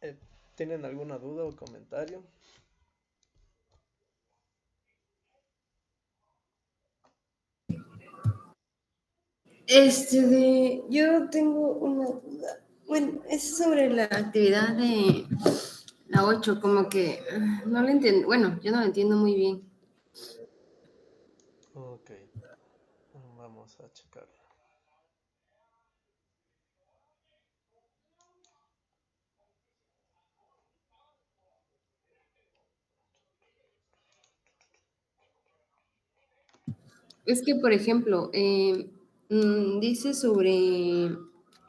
Eh, ¿Tienen alguna duda o comentario? Yo tengo una duda. Bueno, es sobre la actividad de la 8, como que no lo entiendo. Bueno, yo no lo entiendo muy bien. Ok, vamos a checarla. Es que, por ejemplo, dice sobre,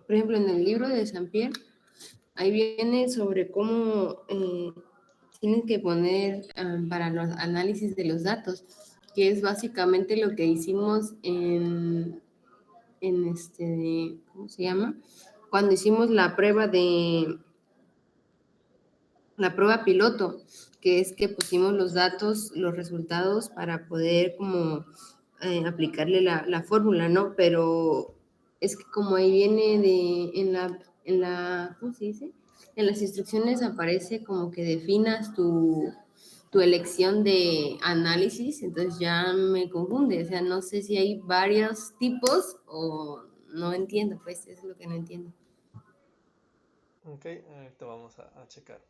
por ejemplo, en el libro de Saint Pierre, ahí viene sobre cómo tienen que poner para los análisis de los datos, que es básicamente lo que hicimos en ¿cómo se llama? Cuando hicimos la prueba piloto, que es que pusimos los datos, los resultados para poder como aplicarle la fórmula, ¿no? Pero es que como ahí viene ¿cómo se dice? En las instrucciones aparece como que definas tu elección de análisis, entonces ya me confunde, o sea, no sé si hay varios tipos o no entiendo, pues eso es lo que no entiendo. Ok, ahorita vamos a checar.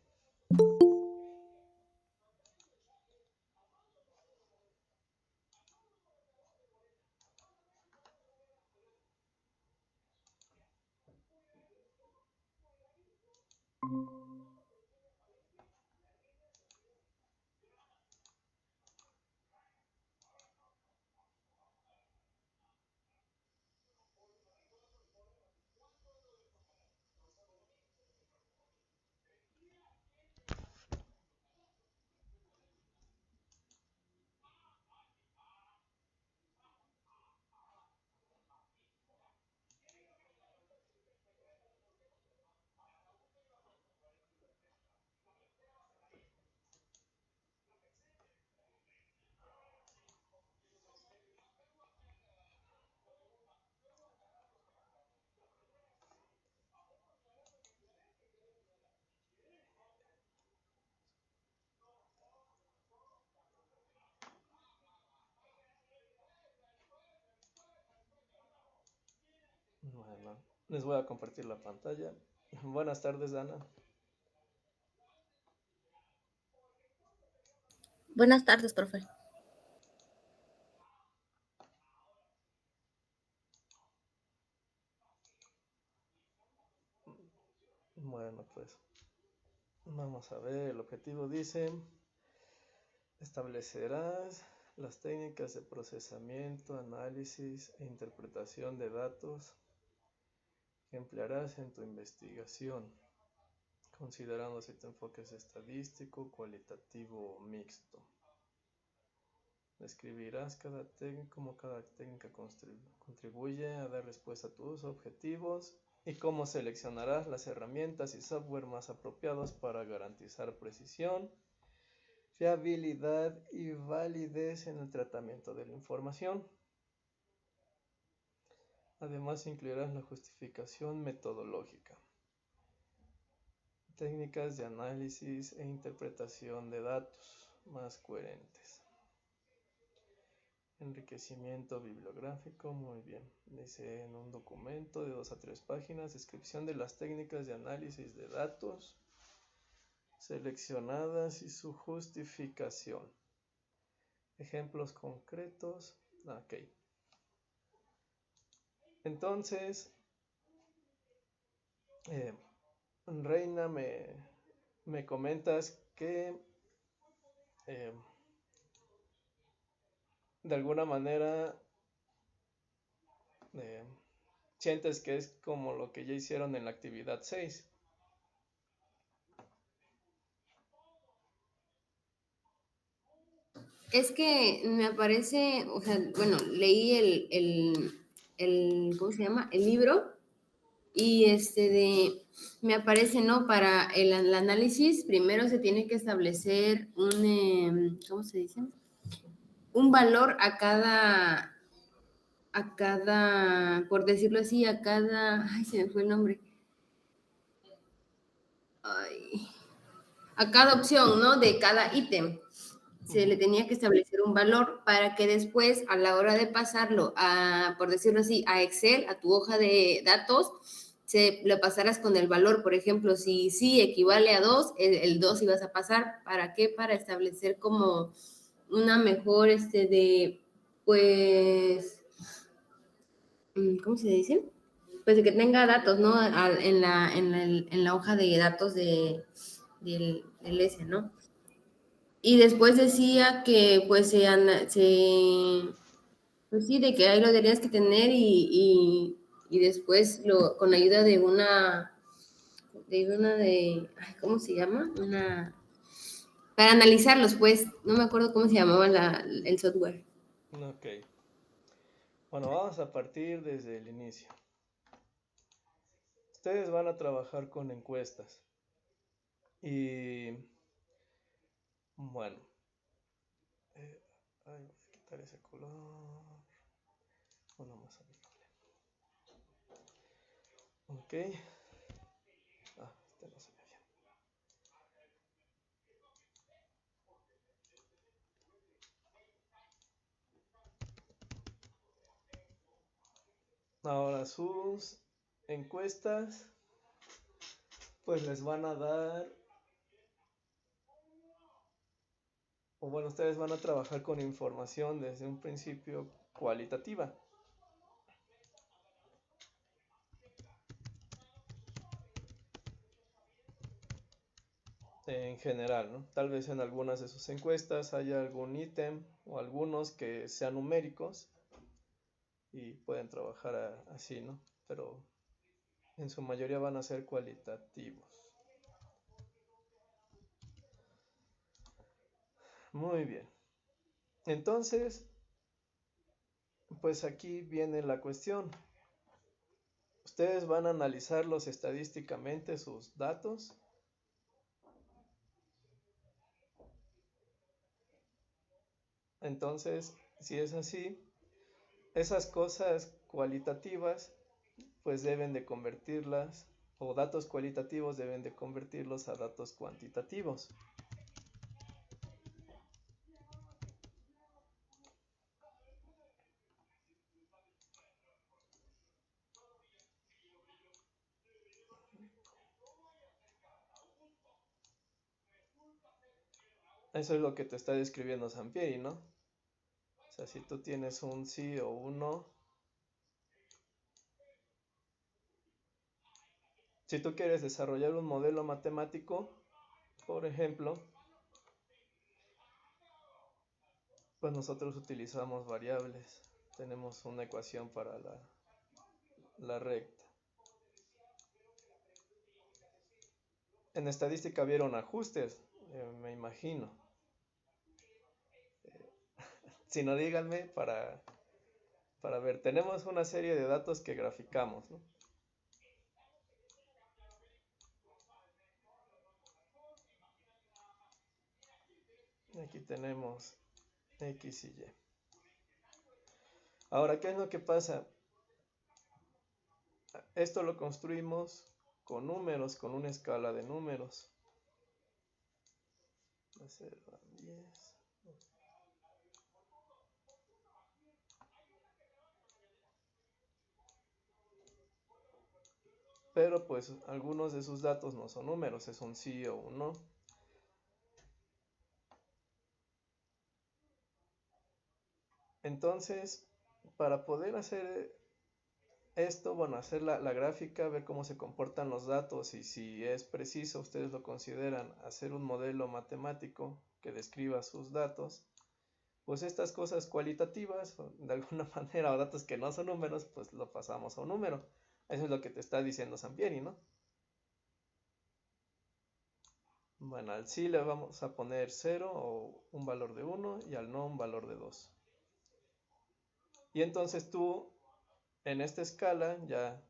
Bueno, les voy a compartir la pantalla. Buenas tardes, Ana. Buenas tardes, profe. Bueno, pues vamos a ver. El objetivo dice: establecerás las técnicas de procesamiento, análisis e interpretación de datos que emplearás en tu investigación, considerando si tu enfoque es estadístico, cualitativo o mixto. Describirás cómo cada técnica contribuye a dar respuesta a tus objetivos y cómo seleccionarás las herramientas y software más apropiados para garantizar precisión, fiabilidad y validez en el tratamiento de la información. Además, incluirás la justificación metodológica, técnicas de análisis e interpretación de datos más coherentes. Enriquecimiento bibliográfico, muy bien. Dice en un documento de 2 a 3 páginas, descripción de las técnicas de análisis de datos seleccionadas y su justificación. Ejemplos concretos. Ok. Entonces, Reina, me comentas que de alguna manera sientes que es como lo que ya hicieron en la actividad 6. Es que me aparece, o sea, bueno, leí ¿cómo se llama? El libro y me aparece, ¿no? Para el análisis, primero se tiene que establecer ¿cómo se dice? Un valor por decirlo así, ay, se me fue el nombre. a cada opción, ¿no? De cada ítem. Se le tenía que establecer un valor para que después, a la hora de pasarlo a, por decirlo así, a Excel, a tu hoja de datos, lo pasaras con el valor. Por ejemplo, si sí equivale a 2, el 2 ibas a pasar. ¿Para qué? Para establecer como una mejor, pues, ¿cómo se dice? Pues de que tenga datos, ¿no? En la hoja de datos del S, ¿no? Y después decía que pues pues sí, de que ahí lo deberías que tener y después con ayuda de ¿cómo se llama? Para analizarlos, pues, no me acuerdo cómo se llamaba el software. Ok. Bueno, vamos a partir desde el inicio. Ustedes van a trabajar con encuestas. Y bueno, voy a quitar ese color. Uno más amigable. Ok. Este no se ve bien. Ahora sus encuestas, pues les van a dar, o bueno, ustedes van a trabajar con información desde un principio cualitativa. En general, ¿no? Tal vez en algunas de sus encuestas haya algún ítem o algunos que sean numéricos y pueden trabajar así, ¿no? Pero en su mayoría van a ser cualitativos. Muy bien. Entonces, pues aquí viene la cuestión. Ustedes van a analizarlos estadísticamente, sus datos. Entonces, si es así, esas cosas cualitativas, pues deben de convertirlas, o datos cualitativos deben de convertirlos a datos cuantitativos. Eso es lo que te está describiendo Sampieri, ¿no? O sea, si tú tienes un sí o un no, si tú quieres desarrollar un modelo matemático, por ejemplo, pues nosotros utilizamos variables. Tenemos una ecuación para la recta. En estadística vieron ajustes, me imagino. Si no, díganme para ver. Tenemos una serie de datos que graficamos, ¿no? Aquí tenemos X y Y. Ahora, ¿qué es lo que pasa? Esto lo construimos con números, con una escala de números. De 0 a 10. Pero pues algunos de sus datos no son números, es un sí o un no. Entonces, para poder hacer esto, bueno, hacer la gráfica, ver cómo se comportan los datos y si es preciso, ustedes lo consideran, hacer un modelo matemático que describa sus datos, pues estas cosas cualitativas, de alguna manera, o datos que no son números, pues lo pasamos a un número. Eso es lo que te está diciendo Sampieri, ¿no? Bueno, al sí le vamos a poner 0 o un valor de 1 y al no un valor de 2. Y entonces tú en esta escala ya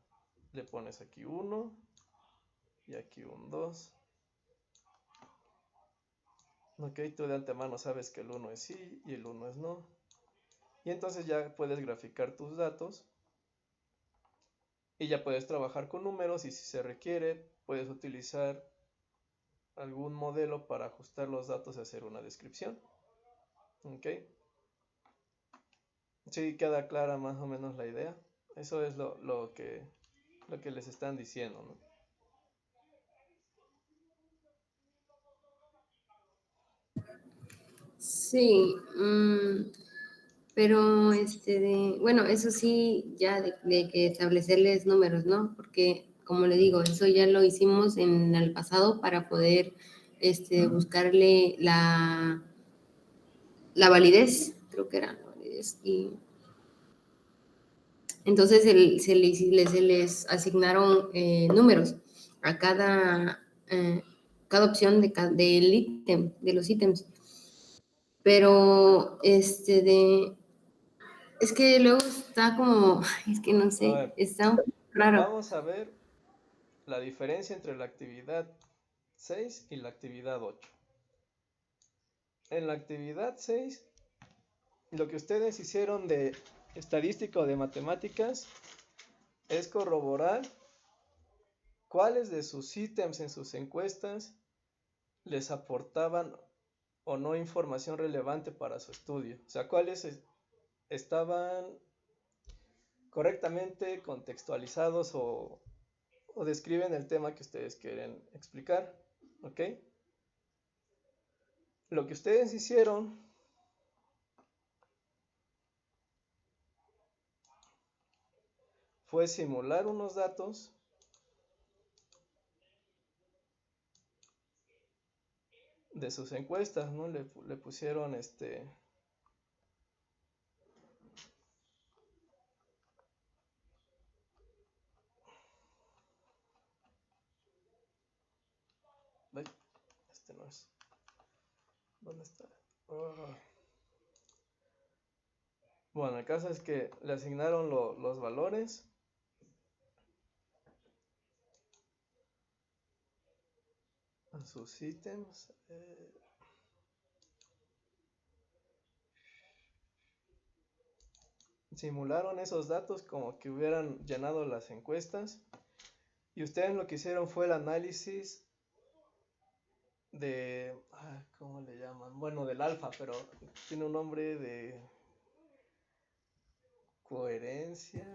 le pones aquí 1 y aquí un 2. Ok, tú de antemano sabes que el 1 es sí y el 1 es no. Y entonces ya puedes graficar tus datos y ya puedes trabajar con números y si se requiere puedes utilizar algún modelo para ajustar los datos y hacer una descripción. ¿Ok? Sí, queda clara más o menos la idea. Eso es lo que les están diciendo, ¿no? Sí, pero bueno, eso sí, ya de que establecerles números, ¿no? Porque, como le digo, eso ya lo hicimos en el pasado para poder buscarle la validez, creo que era la validez, y entonces se les asignaron números a cada opción del ítem, de los ítems. Pero es que luego está como, es que no A sé, ver, está un poco raro. vamos a ver la diferencia entre la actividad 6 y la actividad 8. En la actividad 6, lo que ustedes hicieron de estadística o de matemáticas es corroborar cuáles de sus ítems en sus encuestas les aportaban o no información relevante para su estudio. O sea, cuáles estaban correctamente contextualizados o describen el tema que ustedes quieren explicar. ¿Ok? Lo que ustedes hicieron fue simular unos datos de sus encuestas, ¿no? Le pusieron ay, no es. ¿Dónde está? Oh. Bueno, el caso es que le asignaron los valores a sus ítems. Simularon esos datos como que hubieran llenado las encuestas y ustedes lo que hicieron fue el análisis de, ¿cómo le llaman? Bueno, del alfa, pero tiene un nombre de coherencia.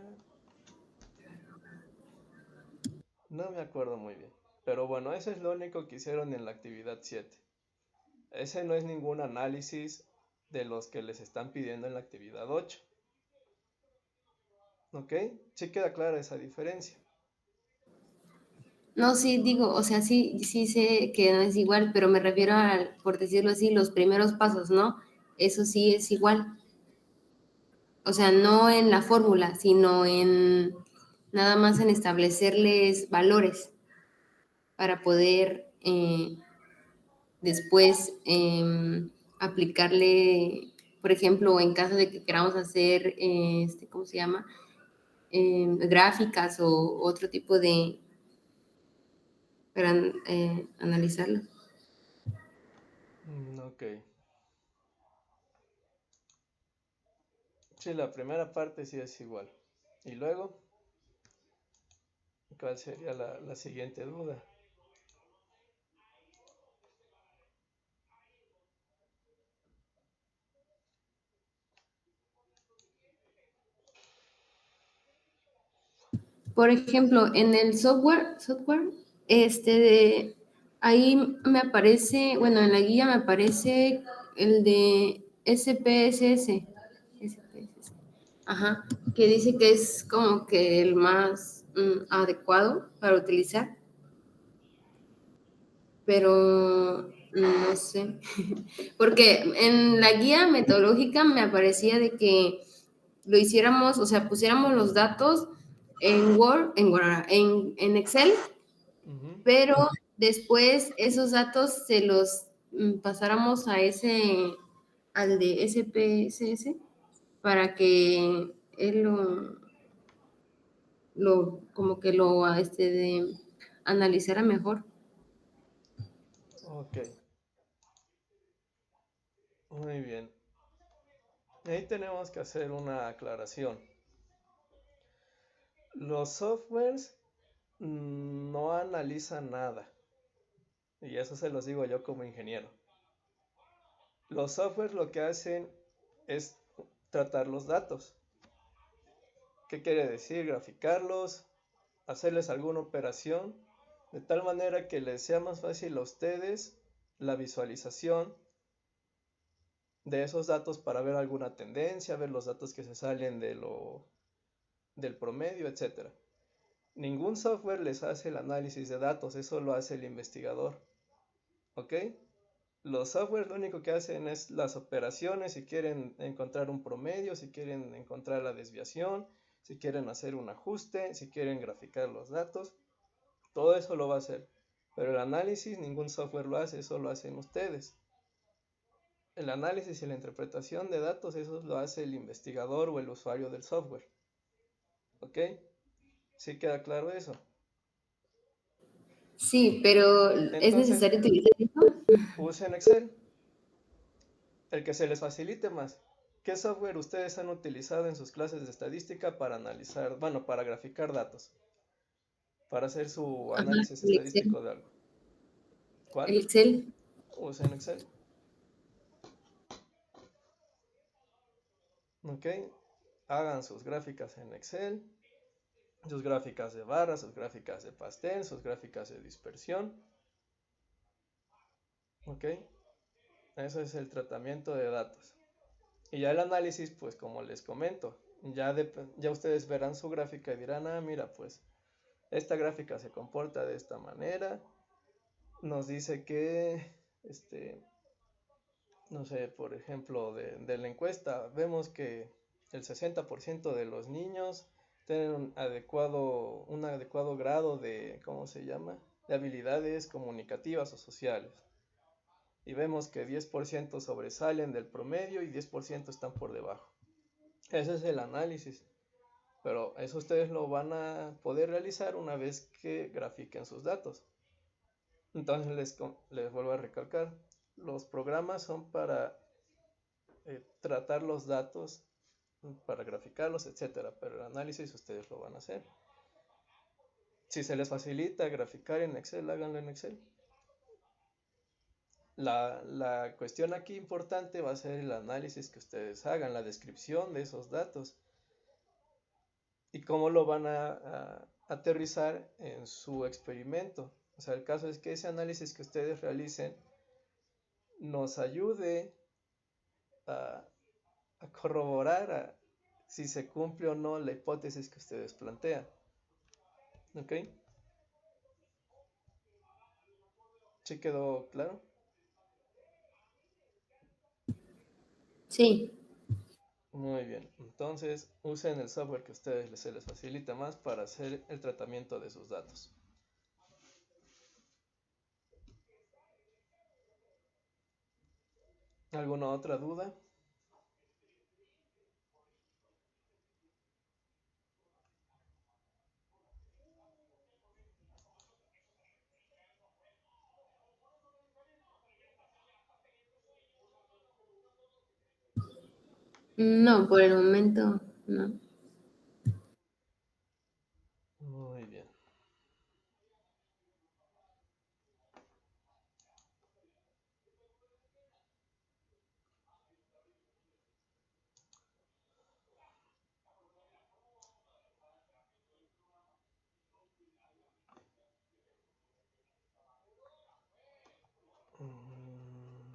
No me acuerdo muy bien. Pero bueno, eso es lo único que hicieron en la actividad 7. Ese no es ningún análisis de los que les están pidiendo en la actividad 8. ¿Ok? Sí queda clara esa diferencia. No, sí, digo, o sea, sí sé que no es igual, pero me refiero a, por decirlo así, los primeros pasos, ¿no? Eso sí es igual. O sea, no en la fórmula, sino en nada más en establecerles valores para poder después aplicarle, por ejemplo, en caso de que queramos hacer, ¿cómo se llama? Gráficas o otro tipo de, para analizarlo. Ok. Sí, la primera parte sí es igual. Y luego, ¿cuál sería la siguiente duda? Por ejemplo, en el software, ahí me aparece, bueno, en la guía me aparece el de SPSS. SPSS. Ajá, que dice que es como que el más adecuado para utilizar, pero no sé, porque en la guía metodológica me aparecía de que lo hiciéramos, o sea, pusiéramos los datos en Word, en Excel, pero después esos datos se los pasáramos al de SPSS para que él como que lo analizara mejor. Ok. Muy bien. Ahí tenemos que hacer una aclaración. Los softwares no analizan nada. Y eso se los digo yo como ingeniero. Los softwares lo que hacen es tratar los datos. ¿Qué quiere decir? Graficarlos, hacerles alguna operación, de tal manera que les sea más fácil a ustedes la visualización de esos datos para ver alguna tendencia, ver los datos que se salen del promedio, etc. Ningún software les hace el análisis de datos, eso lo hace el investigador. ¿Ok? Los softwares lo único que hacen es las operaciones, si quieren encontrar un promedio, si quieren encontrar la desviación, si quieren hacer un ajuste, si quieren graficar los datos, todo eso lo va a hacer. Pero el análisis ningún software lo hace, eso lo hacen ustedes. El análisis y la interpretación de datos, eso lo hace el investigador o el usuario del software. ¿Ok? ¿Sí queda claro eso? Sí, pero ¿es Entonces, necesario utilizar eso? usen Excel, el que se les facilite más. ¿Qué software ustedes han utilizado en sus clases de estadística para analizar, bueno, para graficar datos? Para hacer su Ajá, análisis el Excel. estadístico de algo. ¿Cuál? El Excel. Usen Excel. ¿Ok? Hagan sus gráficas en Excel, sus gráficas de barras, sus gráficas de pastel, sus gráficas de dispersión. ¿Ok? Eso es el tratamiento de datos. Y ya el análisis, pues como les comento, ya ustedes verán su gráfica y dirán, ah, mira, pues esta gráfica se comporta de esta manera. Nos dice que, no sé, por ejemplo, de la encuesta, vemos que el 60% de los niños tienen un adecuado grado de, ¿cómo se llama? De habilidades comunicativas o sociales. Y vemos que 10% sobresalen del promedio y 10% están por debajo. Ese es el análisis. Pero eso ustedes lo van a poder realizar una vez que grafiquen sus datos. Entonces les vuelvo a recalcar, los programas son para tratar los datos, para graficarlos, etcétera, pero el análisis ustedes lo van a hacer. Si se les facilita graficar en Excel, háganlo en Excel. La cuestión aquí importante va a ser el análisis que ustedes hagan, la descripción de esos datos y cómo lo van a aterrizar en su experimento. O sea, el caso es que ese análisis que ustedes realicen nos ayude a corroborar si se cumple o no la hipótesis que ustedes plantean. ¿Ok? ¿Sí quedó claro? Sí. Muy bien. Entonces, usen el software que a ustedes se les facilita más para hacer el tratamiento de sus datos. ¿Alguna otra duda? No, por el momento no. Muy bien.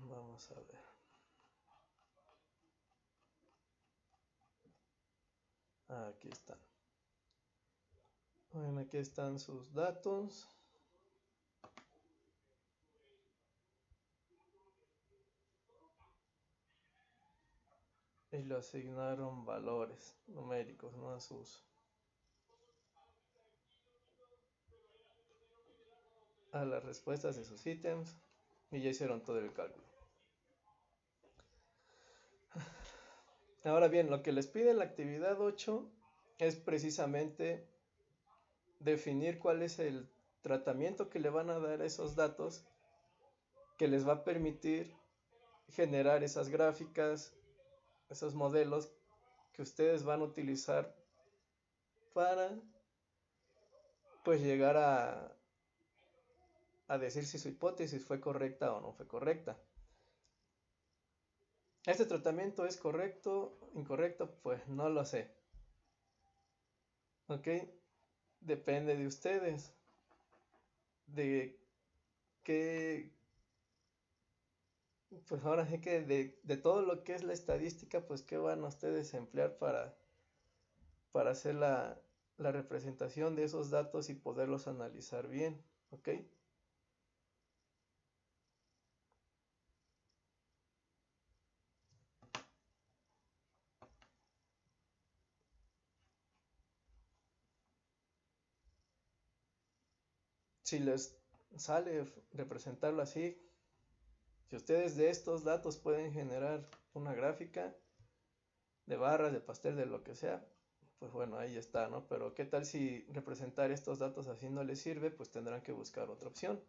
Vamos a ver. Aquí están. Bueno, aquí están sus datos. Y le asignaron valores numéricos, ¿no? A las respuestas de sus ítems. Y ya hicieron todo el cálculo. Ahora bien, lo que les pide la actividad 8 es precisamente definir cuál es el tratamiento que le van a dar a esos datos que les va a permitir generar esas gráficas, esos modelos que ustedes van a utilizar para pues llegar a decir si su hipótesis fue correcta o no fue correcta. ¿Este tratamiento es correcto, incorrecto? Pues no lo sé. ¿Ok? Depende de ustedes. De qué... Pues ahora sí que de todo lo que es la estadística, pues qué van a ustedes a emplear para hacer la representación de esos datos y poderlos analizar bien. ¿Ok? Si les sale representarlo así, si ustedes de estos datos pueden generar una gráfica de barras, de pastel, de lo que sea, pues bueno, ahí está, ¿no? Pero ¿qué tal si representar estos datos así no les sirve? Pues tendrán que buscar otra opción.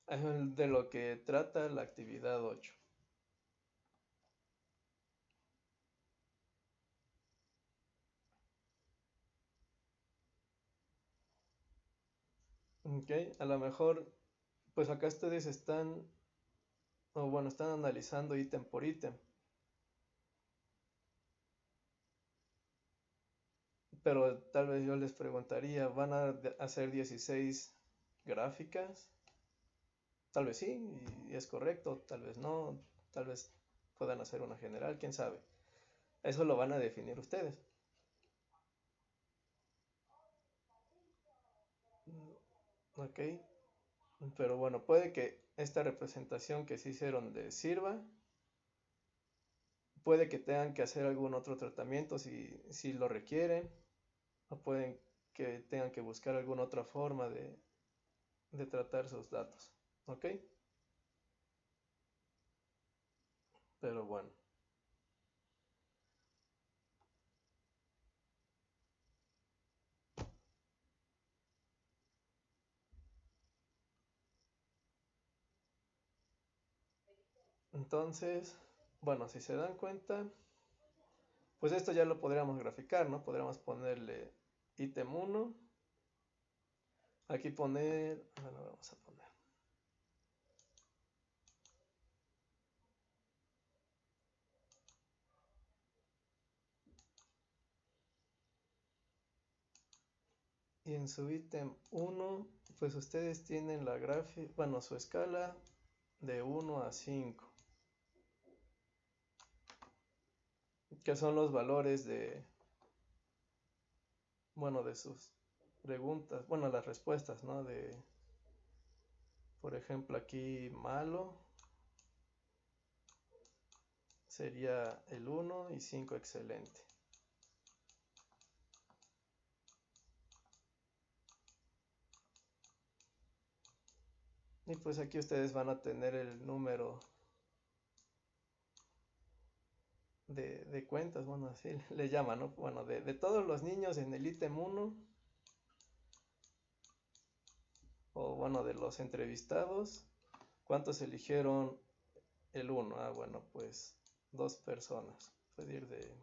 Es de lo que trata la actividad 8. Ok, a lo mejor, pues acá ustedes están, o bueno, están analizando ítem por ítem. Pero tal vez yo les preguntaría, ¿van a hacer 16 gráficas? Tal vez sí, y es correcto, tal vez no, tal vez puedan hacer una general, quién sabe. Eso lo van a definir ustedes. Ok, pero bueno, puede que esta representación que se hicieron les sirva. Puede que tengan que hacer algún otro tratamiento si lo requieren. O pueden que tengan que buscar alguna otra forma de tratar sus datos. ¿Ok? Pero bueno. Entonces, bueno, si se dan cuenta, pues esto ya lo podríamos graficar, ¿no? Podríamos ponerle ítem 1. Aquí poner, bueno, vamos a poner. Y en su ítem 1, pues ustedes tienen la gráfica, bueno, su escala de 1 a 5. Que son los valores de, bueno, de sus preguntas, bueno, las respuestas, ¿no? De, por ejemplo, aquí malo sería el 1 y 5 excelente. Y pues aquí ustedes van a tener el número de cuentas, bueno, así le llaman, ¿no? Bueno, de todos los niños en el ítem 1, o bueno, de los entrevistados, ¿cuántos eligieron el 1? Ah, bueno, pues 2 personas. Puede ir de...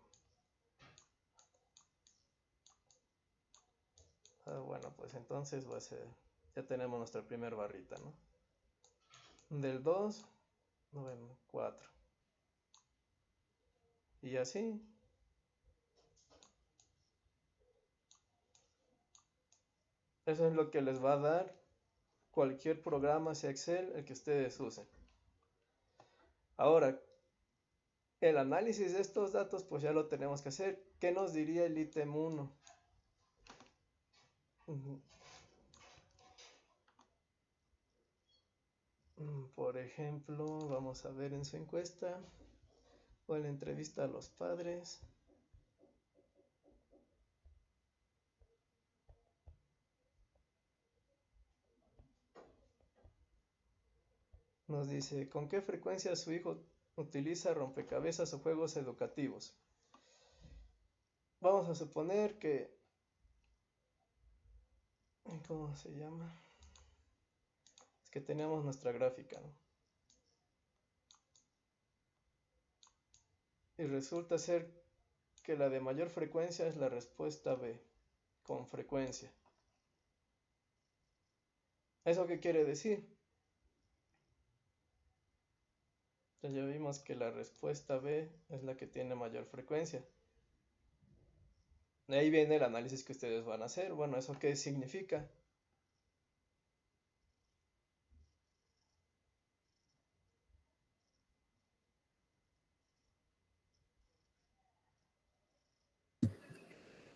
Ah, bueno, pues entonces va a ser... Ya tenemos nuestra primera barrita, ¿no? Del 2, bueno, 4. Y así. Eso es lo que les va a dar cualquier programa, sea Excel, el que ustedes usen. Ahora, el análisis de estos datos, pues ya lo tenemos que hacer. ¿Qué nos diría el ítem 1? Por ejemplo, vamos a ver en su encuesta o en la entrevista a los padres. Nos dice, ¿con qué frecuencia su hijo utiliza rompecabezas o juegos educativos? Vamos a suponer que... ¿Cómo se llama? Es que tenemos nuestra gráfica, ¿no? Y resulta ser que la de mayor frecuencia es la respuesta B, con frecuencia. ¿Eso qué quiere decir? Entonces ya vimos que la respuesta B es la que tiene mayor frecuencia. De ahí viene el análisis que ustedes van a hacer. Bueno, ¿eso qué significa?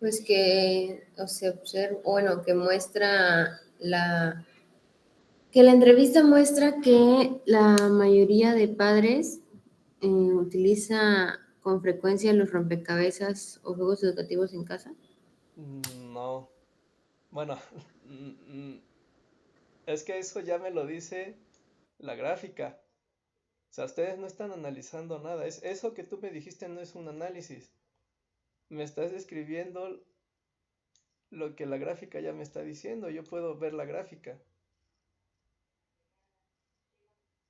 Pues que se observa, bueno, que que la entrevista muestra que la mayoría de padres utiliza con frecuencia los rompecabezas o juegos educativos en casa. No. Bueno, es que eso ya me lo dice la gráfica. O sea, ustedes no están analizando nada. Eso que tú me dijiste no es un análisis. Me estás describiendo lo que la gráfica ya me está diciendo. Yo puedo ver la gráfica.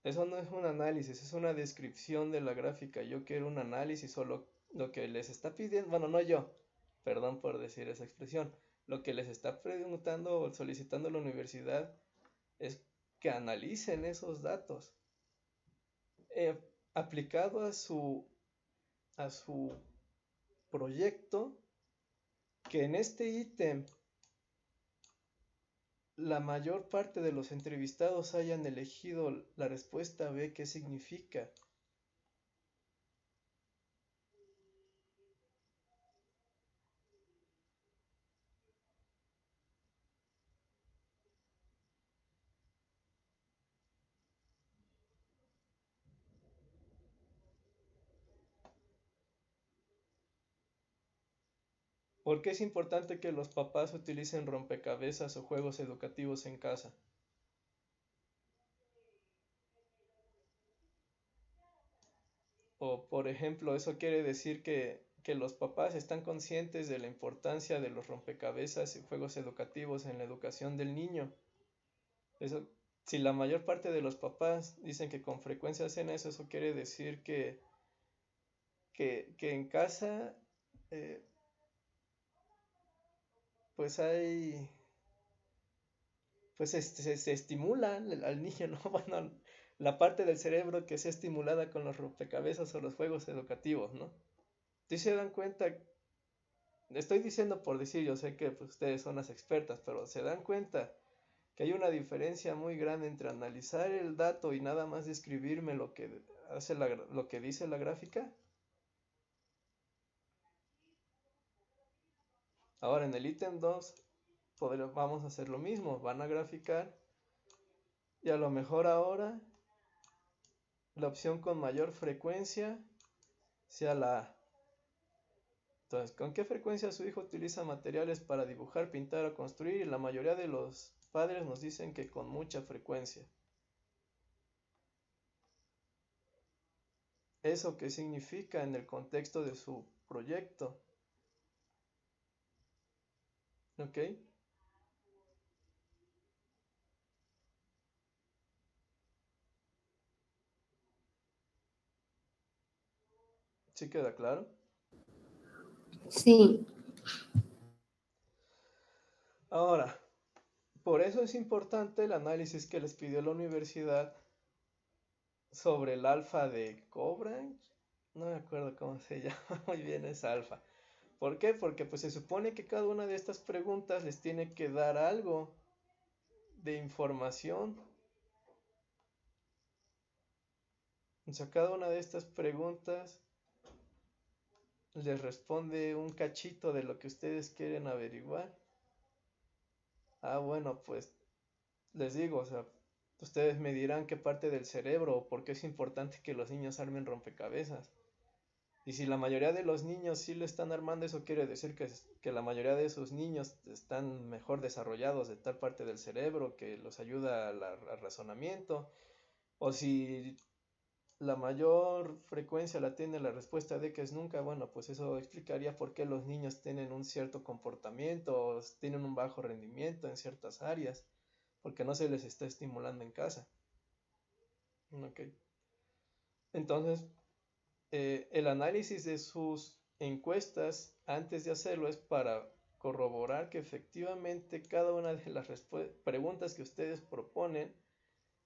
Eso no es un análisis, es una descripción de la gráfica. Yo quiero un análisis o lo que les está pidiendo, bueno, no yo, perdón por decir esa expresión, lo que les está preguntando o solicitando la universidad es que analicen esos datos aplicado a su proyecto, que en este ítem la mayor parte de los entrevistados hayan elegido la respuesta B. ¿Qué significa? ¿Por qué es importante que los papás utilicen rompecabezas o juegos educativos en casa? O, por ejemplo, eso quiere decir que los papás están conscientes de la importancia de los rompecabezas y juegos educativos en la educación del niño. Eso, si la mayor parte de los papás dicen que con frecuencia hacen eso, eso quiere decir que en casa eh, pues pues se estimula al niño, ¿no? Bueno, la parte del cerebro que sea estimulada con los rompecabezas o los juegos educativos, ¿no? Si se dan cuenta, estoy diciendo por decir, yo sé que pues, ustedes son las expertas, pero se dan cuenta que hay una diferencia muy grande entre analizar el dato y nada más describirme lo que hace lo que dice la gráfica. Ahora en el ítem 2 vamos a hacer lo mismo, van a graficar y a lo mejor ahora la opción con mayor frecuencia sea la A. Entonces, ¿con qué frecuencia su hijo utiliza materiales para dibujar, pintar o construir? Y la mayoría de los padres nos dicen que con mucha frecuencia. ¿Eso qué significa en el contexto de su proyecto? ¿Ok? ¿Sí queda claro? Sí, Ahora, por eso es importante el análisis que les pidió la universidad sobre el alfa de Cobranch. No me acuerdo cómo se llama muy bien esa alfa. ¿Por qué? Porque pues se supone que cada una de estas preguntas les tiene que dar algo de información. O sea, cada una de estas preguntas les responde un cachito de lo que ustedes quieren averiguar. Ah, bueno, pues les digo, o sea, ustedes me dirán qué parte del cerebro o por qué es importante que los niños armen rompecabezas. Y si la mayoría de los niños sí lo están armando, eso quiere decir que la mayoría de esos niños están mejor desarrollados de tal parte del cerebro que los ayuda al razonamiento. O si la mayor frecuencia la tiene la respuesta de que es nunca, bueno, pues eso explicaría por qué los niños tienen un cierto comportamiento o tienen un bajo rendimiento en ciertas áreas, porque no se les está estimulando en casa. Ok. Entonces, el análisis de sus encuestas antes de hacerlo es para corroborar que efectivamente cada una de las preguntas que ustedes proponen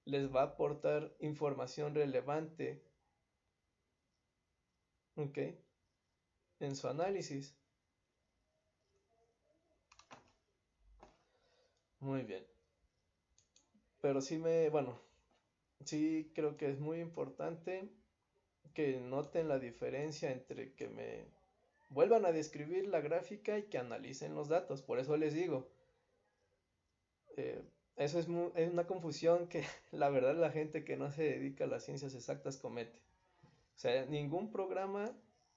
les va a aportar información relevante, ¿ok?, en su análisis. Muy bien. Pero sí creo que es muy importante que noten la diferencia entre que me vuelvan a describir la gráfica y que analicen los datos. Por eso les digo, eso es una confusión que la verdad la gente que no se dedica a las ciencias exactas comete. O sea, ningún programa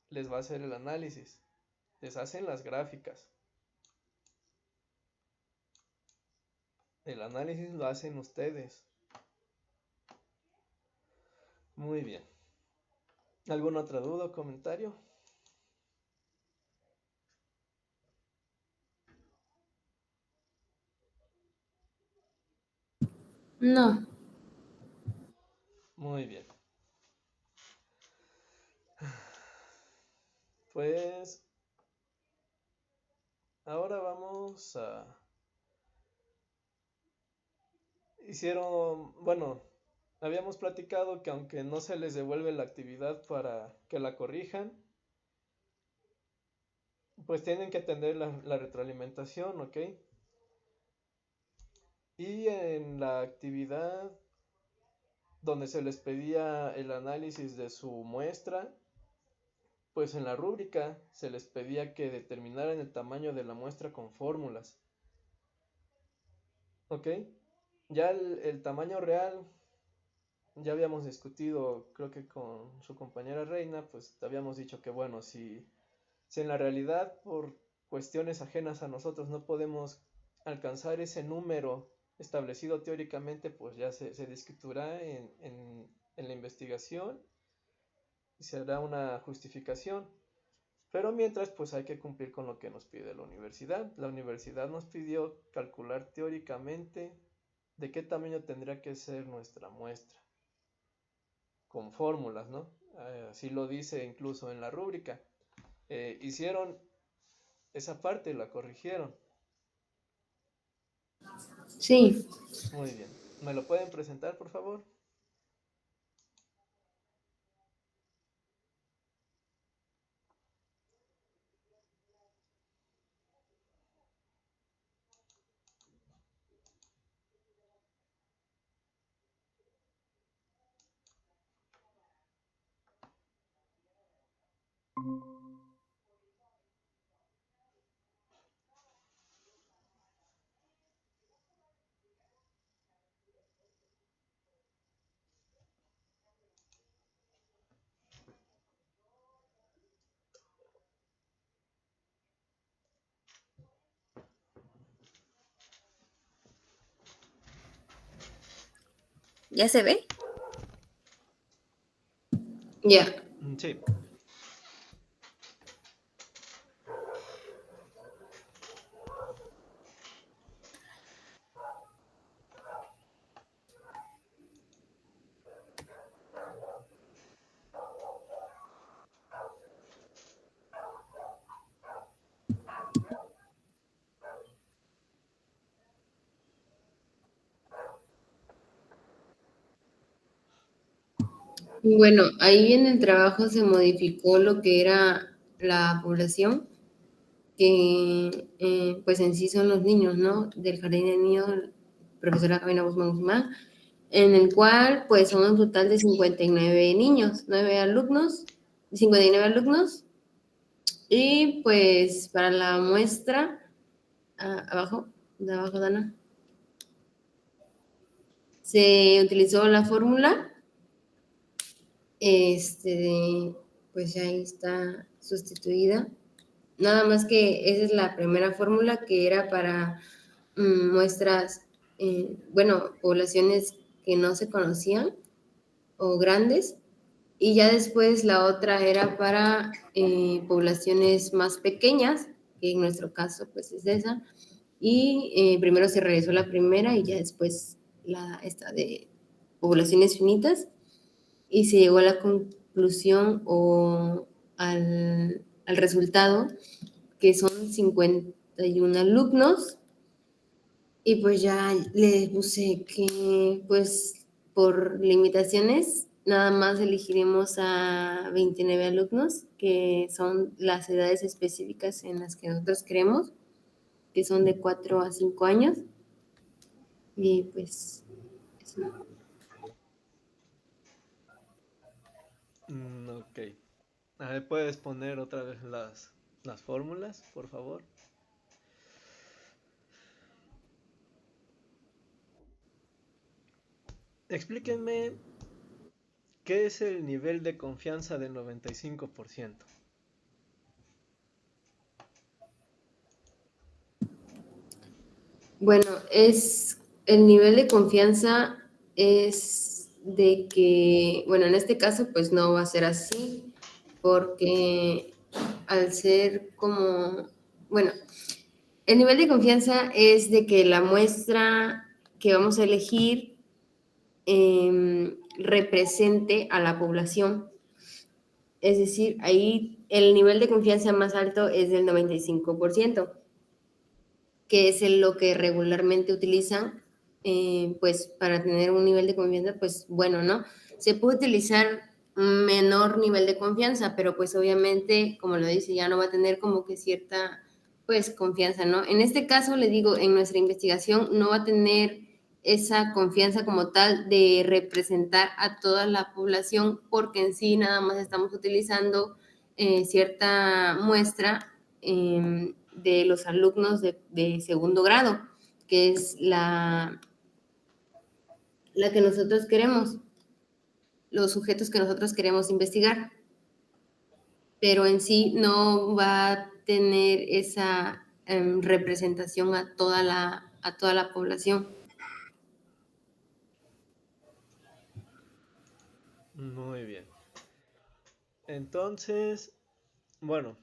les va a hacer el análisis, les hacen las gráficas. El análisis lo hacen ustedes. Muy bien. ¿Alguna otra duda o comentario? No. Muy bien. Pues ahora vamos a... habíamos platicado que aunque no se les devuelve la actividad para que la corrijan, pues tienen que atender la retroalimentación, ¿ok? Y en la actividad donde se les pedía el análisis de su muestra, pues en la rúbrica se les pedía que determinaran el tamaño de la muestra con fórmulas, ¿ok? Ya el tamaño real, ya habíamos discutido, creo que con su compañera Reina, pues habíamos dicho que bueno, si en la realidad por cuestiones ajenas a nosotros no podemos alcanzar ese número establecido teóricamente, pues ya se discutirá en la investigación y se hará una justificación. Pero mientras, pues hay que cumplir con lo que nos pide la universidad. La universidad nos pidió calcular teóricamente de qué tamaño tendría que ser nuestra muestra, con fórmulas, ¿no? Así lo dice incluso en la rúbrica. Hicieron esa parte, la corrigieron. Sí. Muy bien. ¿Me lo pueden presentar, por favor? ¿Ya se ve? Ya. Sí. Bueno, ahí en el trabajo se modificó lo que era la población, que pues en sí son los niños, ¿no? Del jardín de niños, profesora Camila Guzmán, en el cual pues son un total de 59 niños, 59 alumnos, y pues para la muestra, abajo, Dana, se utilizó la fórmula, pues ahí está sustituida. Nada más que esa es la primera fórmula que era para muestras, poblaciones que no se conocían o grandes, y ya después la otra era para poblaciones más pequeñas, que en nuestro caso pues es esa, y primero se realizó la primera y ya después esta de poblaciones finitas, y se llegó a la conclusión o al resultado que son 61 alumnos y pues ya le puse que pues por limitaciones nada más elegiremos a 29 alumnos, que son las edades específicas en las que nosotros queremos, que son de 4 a 5 años. Y pues eso. Ok. A ver, ¿puedes poner otra vez las fórmulas, por favor? Explíquenme qué es el nivel de confianza del 95%. Bueno, es el nivel de confianza es de que, bueno, en este caso pues no va a ser así, porque al ser como, bueno, el nivel de confianza es de que la muestra que vamos a elegir represente a la población. Es decir, ahí el nivel de confianza más alto es del 95%, que es lo que regularmente utilizan, pues para tener un nivel de confianza, pues bueno, ¿no? Se puede utilizar un menor nivel de confianza, pero pues obviamente, como lo dice, ya no va a tener como que cierta, pues, confianza, ¿no? En este caso, le digo, en nuestra investigación no va a tener esa confianza como tal de representar a toda la población, porque en sí nada más estamos utilizando cierta muestra de los alumnos de segundo grado, que es la que nosotros queremos, los sujetos que nosotros queremos investigar, pero en sí no va a tener esa representación a toda la población. Muy bien. Entonces, bueno,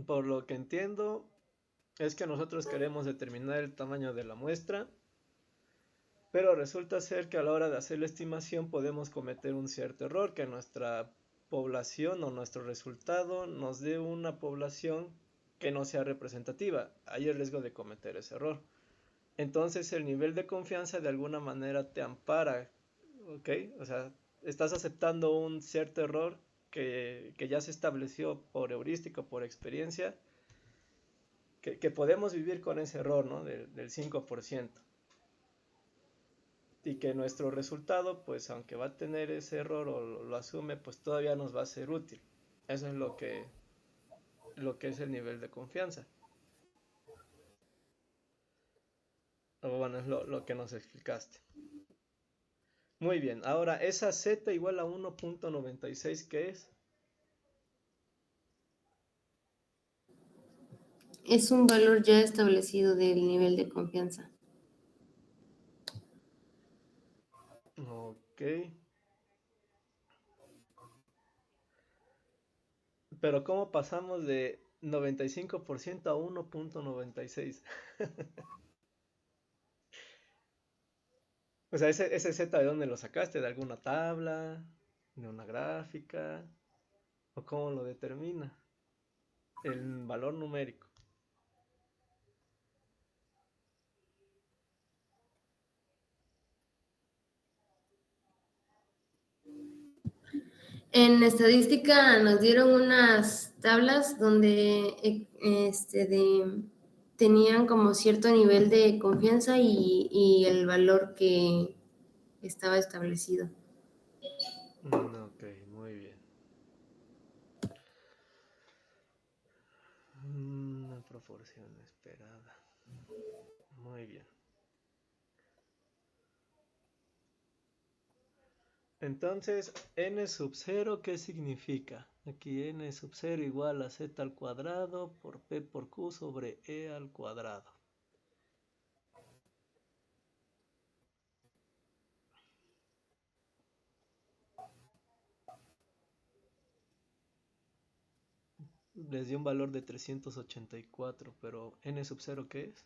por lo que entiendo, es que nosotros queremos determinar el tamaño de la muestra, pero resulta ser que a la hora de hacer la estimación podemos cometer un cierto error, que nuestra población o nuestro resultado nos dé una población que no sea representativa. Hay el riesgo de cometer ese error. Entonces el nivel de confianza de alguna manera te ampara, ¿ok? O sea, estás aceptando un cierto error que ya se estableció por heurística, por experiencia, que podemos vivir con ese error, ¿no? Del 5%. Y que nuestro resultado, pues aunque va a tener ese error o lo asume, pues todavía nos va a ser útil. Eso es lo que es el nivel de confianza. O bueno, es lo que nos explicaste. Muy bien, ahora esa z igual a 1.96, ¿qué es? Es un valor ya establecido del nivel de confianza. Ok. Pero ¿cómo pasamos de 95% a 1.96? O sea, ese Z, ¿de dónde lo sacaste? ¿De alguna tabla? ¿De una gráfica? ¿O cómo lo determina? El valor numérico. En estadística nos dieron unas tablas donde tenían como cierto nivel de confianza y el valor que estaba establecido. Ok, muy bien. Una proporción esperada. Muy bien. Entonces, n sub 0, ¿qué significa? Aquí n sub 0 igual a z al cuadrado por p por q sobre e al cuadrado. Les dio un valor de 384, pero n sub 0, ¿qué es?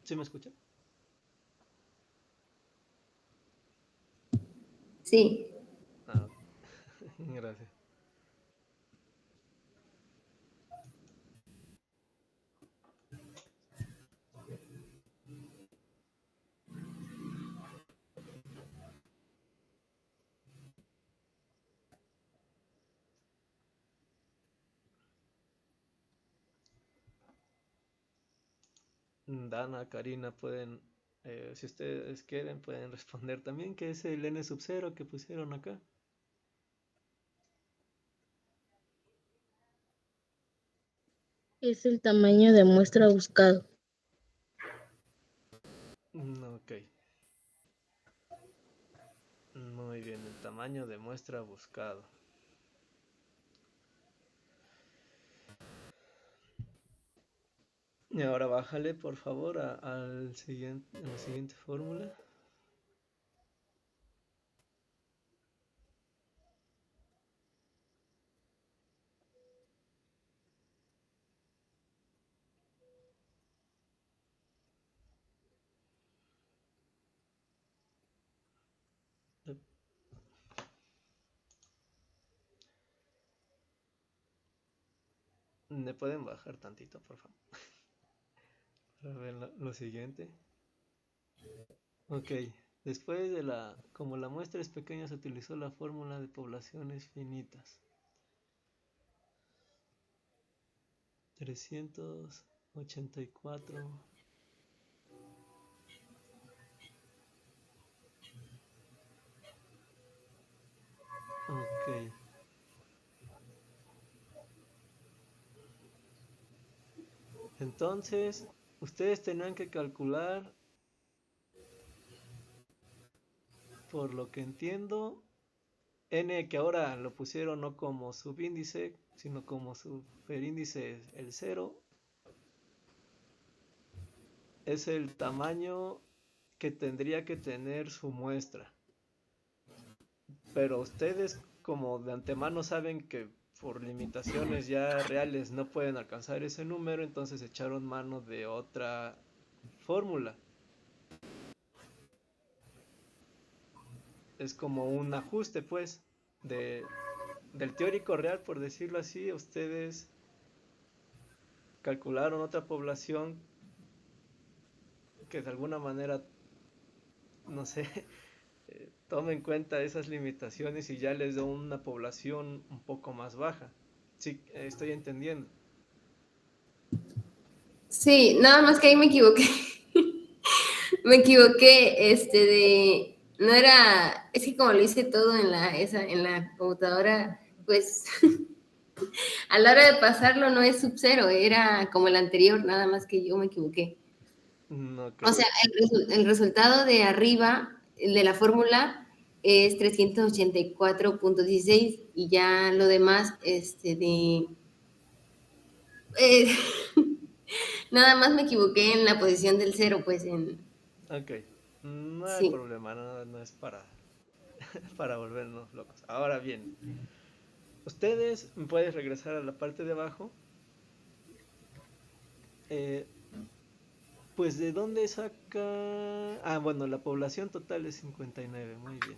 ¿Sí me escucha? Sí. Ah, gracias. Dana, Karina, pueden, si ustedes quieren, pueden responder también, ¿qué es el n sub 0 que pusieron acá? Es el tamaño de muestra buscado. Ok. Muy bien, el tamaño de muestra buscado. Y ahora bájale, por favor, a la siguiente fórmula. ¿Me pueden bajar tantito, por favor? Para ver lo siguiente. Ok, después de como la muestra es pequeña, se utilizó la fórmula de poblaciones finitas. 384. Ok. Entonces, ustedes tendrán que calcular, por lo que entiendo, n, que ahora lo pusieron no como subíndice, sino como superíndice el 0, es el tamaño que tendría que tener su muestra. Pero ustedes como de antemano saben que por limitaciones ya reales no pueden alcanzar ese número, entonces echaron mano de otra fórmula. Es como un ajuste, pues, del teórico real, por decirlo así. Ustedes calcularon otra población que de alguna manera, no sé, tome en cuenta esas limitaciones y ya les da una población un poco más baja. Sí, estoy entendiendo. Sí, nada más que ahí me equivoqué. Me equivoqué, no era, es que como lo hice todo en la computadora, pues a la hora de pasarlo no es sub cero, era como el anterior, nada más que yo me equivoqué. Ok. O sea, el resultado de arriba, el de la fórmula, es 384.16 y ya lo demás, eh, nada más me equivoqué en la posición del cero, pues Ok, no hay sí. problema, no es para volvernos locos. Ahora bien, ustedes pueden regresar a la parte de abajo. Eh, pues ¿de dónde saca? Ah, bueno, la población total es 59, muy bien.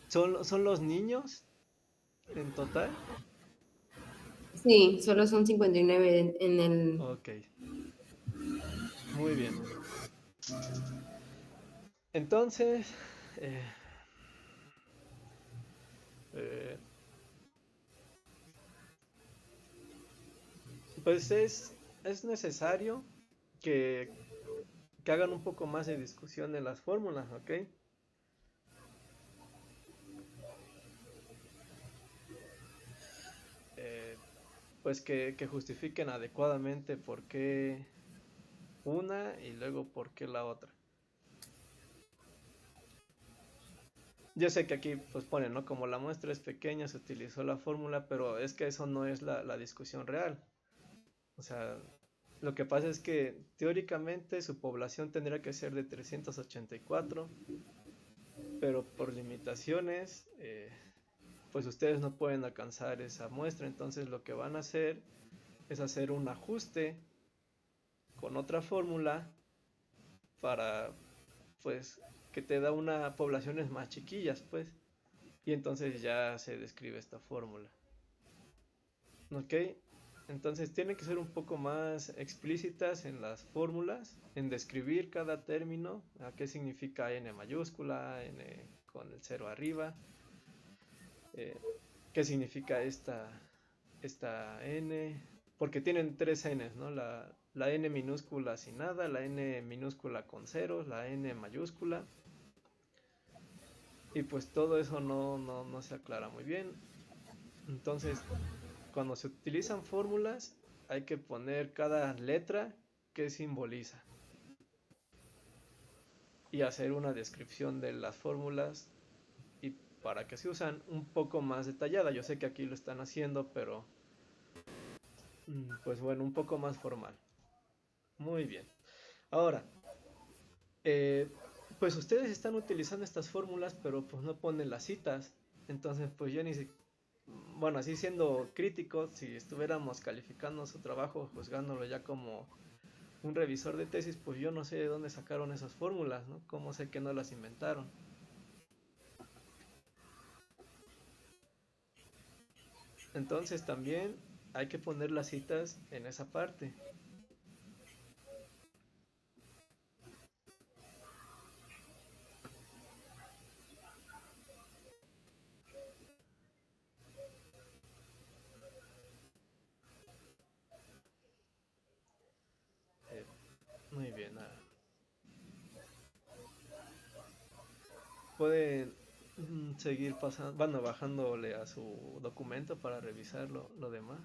¿Son los niños en total? Sí, solo son 59 en el... Ok, muy bien. Entonces, eh, eh, pues es necesario que, que hagan un poco más de discusión en las fórmulas, ¿ok? Eh, pues que justifiquen adecuadamente por qué una y luego por qué la otra. Yo sé que aquí pues ponen, ¿no? Como la muestra es pequeña, se utilizó la fórmula, pero es que eso no es la discusión real. O sea, lo que pasa es que teóricamente su población tendría que ser de 384, pero por limitaciones, pues ustedes no pueden alcanzar esa muestra. Entonces lo que van a hacer es hacer un ajuste con otra fórmula para, pues, que te da una poblaciones más chiquillas, pues, y entonces ya se describe esta fórmula. ¿Ok? Entonces tienen que ser un poco más explícitas en las fórmulas, en describir cada término, a qué significa n mayúscula, n con el 0 arriba, qué significa esta n, porque tienen tres n's, ¿no? La n minúscula sin nada, la n minúscula con ceros, la n mayúscula, y pues todo eso no se aclara muy bien. Entonces, cuando se utilizan fórmulas, hay que poner cada letra que simboliza y hacer una descripción de las fórmulas y para que se usan un poco más detallada. Yo sé que aquí lo están haciendo, pero pues bueno, un poco más formal. Muy bien. Ahora, pues ustedes están utilizando estas fórmulas, pero pues no ponen las citas. Entonces, pues yo ni siquiera, bueno, así siendo críticos, si estuviéramos calificando su trabajo, juzgándolo ya como un revisor de tesis, pues yo no sé de dónde sacaron esas fórmulas, ¿no? ¿Cómo sé que no las inventaron? Entonces también hay que poner las citas en esa parte. Muy bien. Pueden seguir pasando, bueno, bajándole a su documento para revisar lo demás.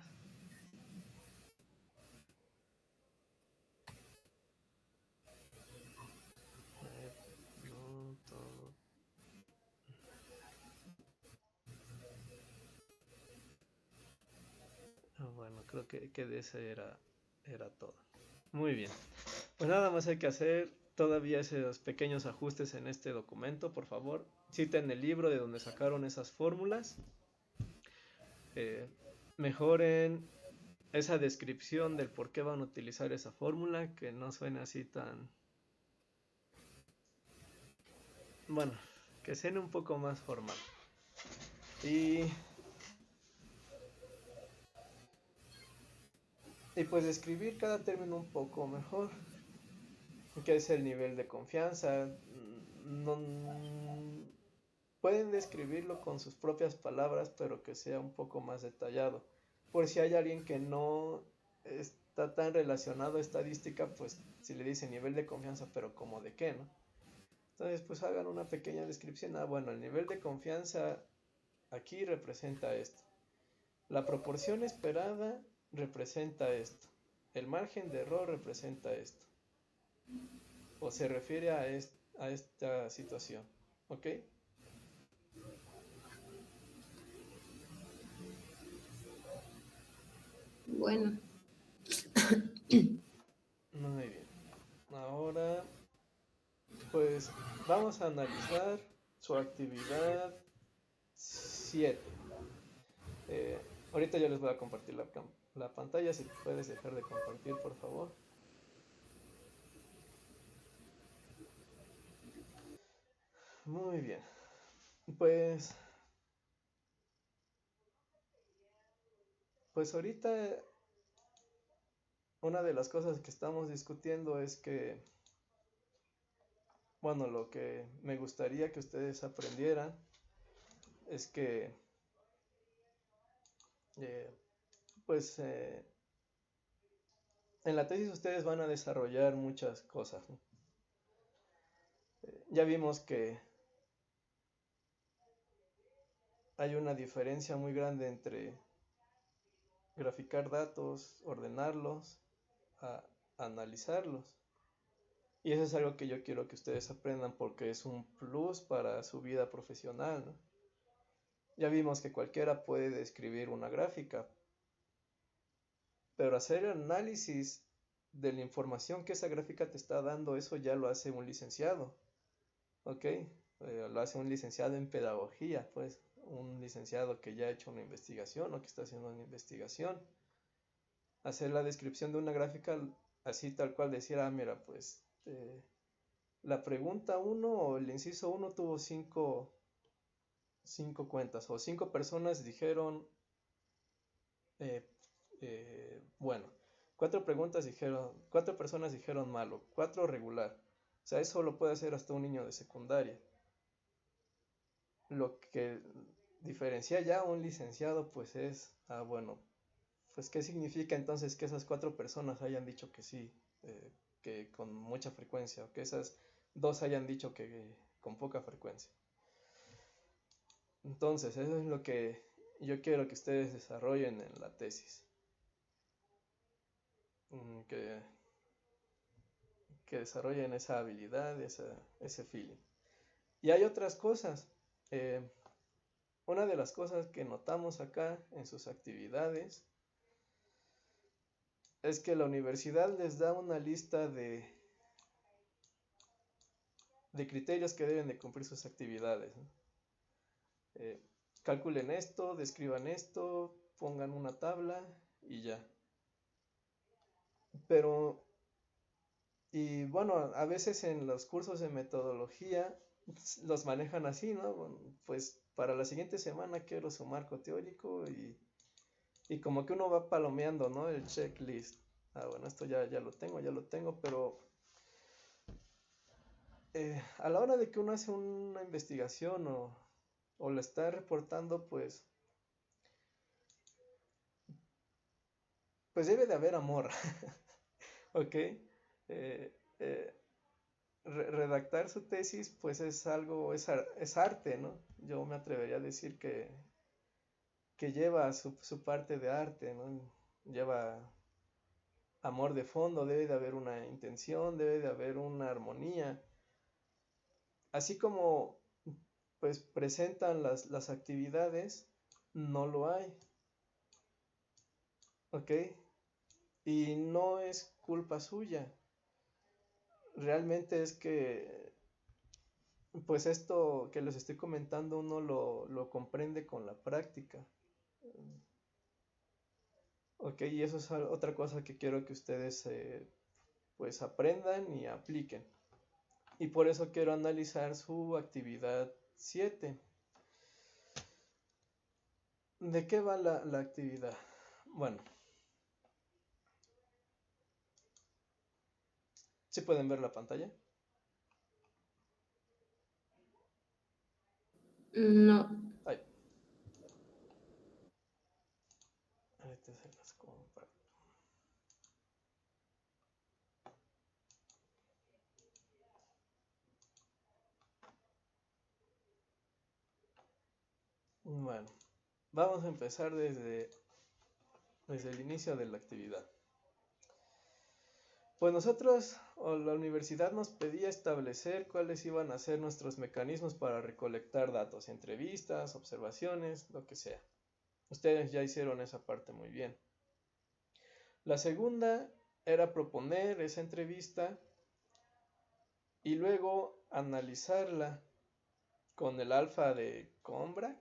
No todo. Bueno, creo que de ese era todo. Muy bien. Pues nada más hay que hacer todavía esos pequeños ajustes en este documento, por favor. Citen el libro de donde sacaron esas fórmulas. Mejoren esa descripción del por qué van a utilizar esa fórmula, que no suene así tan... Bueno, que suene un poco más formal. Y pues describir cada término un poco mejor. ¿Qué es el nivel de confianza? No, pueden describirlo con sus propias palabras, pero que sea un poco más detallado. Por si hay alguien que no está tan relacionado a estadística, pues si le dice nivel de confianza, pero como de qué, ¿no? Entonces, pues hagan una pequeña descripción. Bueno, el nivel de confianza aquí representa esto. La proporción esperada representa esto. El margen de error representa esto. O se refiere a esta situación. ¿Ok? Bueno, Muy bien. Ahora, pues vamos a analizar su actividad 7. Ahorita yo les voy a compartir la pantalla. Si puedes dejar de compartir, por favor. Muy bien. Pues ahorita una de las cosas que estamos discutiendo es que, bueno, lo que me gustaría que ustedes aprendieran es que, pues, en la tesis ustedes van a desarrollar muchas cosas, ¿no? Ya vimos que hay una diferencia muy grande entre graficar datos, ordenarlos, a analizarlos. Y eso es algo que yo quiero que ustedes aprendan porque es un plus para su vida profesional, ¿no? Ya vimos que cualquiera puede describir una gráfica, pero hacer el análisis de la información que esa gráfica te está dando, eso ya lo hace un licenciado, ¿ok? Lo hace un licenciado en pedagogía, pues, un licenciado que ya ha hecho una investigación o que está haciendo una investigación. Hacer la descripción de una gráfica así tal cual decir, mira, pues la pregunta 1 o el inciso 1 tuvo cinco cuentas o 5 personas dijeron, bueno, 4 personas dijeron malo, 4 regular. O sea, eso lo puede hacer hasta un niño de secundaria. Lo que diferencia ya a un licenciado, pues es, bueno, pues ¿qué significa entonces que esas 4 personas hayan dicho que sí, que con mucha frecuencia, o que esas 2 hayan dicho que con poca frecuencia? Entonces, eso es lo que yo quiero que ustedes desarrollen en la tesis. Que desarrollen esa habilidad, ese feeling. Y hay otras cosas. Una de las cosas que notamos acá en sus actividades es que la universidad les da una lista de criterios que deben de cumplir sus actividades, ¿no? Calculen esto, describan esto, pongan una tabla y ya. Pero, y bueno, a veces en los cursos de metodología los manejan así, ¿no? Bueno, pues para la siguiente semana quiero su marco teórico y como que uno va palomeando, ¿no? El checklist. Bueno, esto ya lo tengo, pero a la hora de que uno hace una investigación o lo está reportando, pues debe de haber amor, ¿ok? Redactar su tesis, pues es algo, es arte, ¿no? Yo me atrevería a decir que lleva su parte de arte, ¿no? Lleva amor de fondo, debe de haber una intención, debe de haber una armonía. Así como pues presentan las actividades, no lo hay, ¿ok? Y no es culpa suya. Realmente es que pues esto que les estoy comentando uno lo comprende con la práctica. Ok, y eso es otra cosa que quiero que ustedes pues aprendan y apliquen. Y por eso quiero analizar su actividad 7. ¿De qué va la actividad? Bueno, ¿sí pueden ver la pantalla? No. Ahí. Ahorita se las comparto. Bueno, vamos a empezar desde el inicio de la actividad. Pues nosotros, o la universidad nos pedía establecer cuáles iban a ser nuestros mecanismos para recolectar datos, entrevistas, observaciones, lo que sea. Ustedes ya hicieron esa parte muy bien. La segunda era proponer esa entrevista y luego analizarla con el alfa de Combra.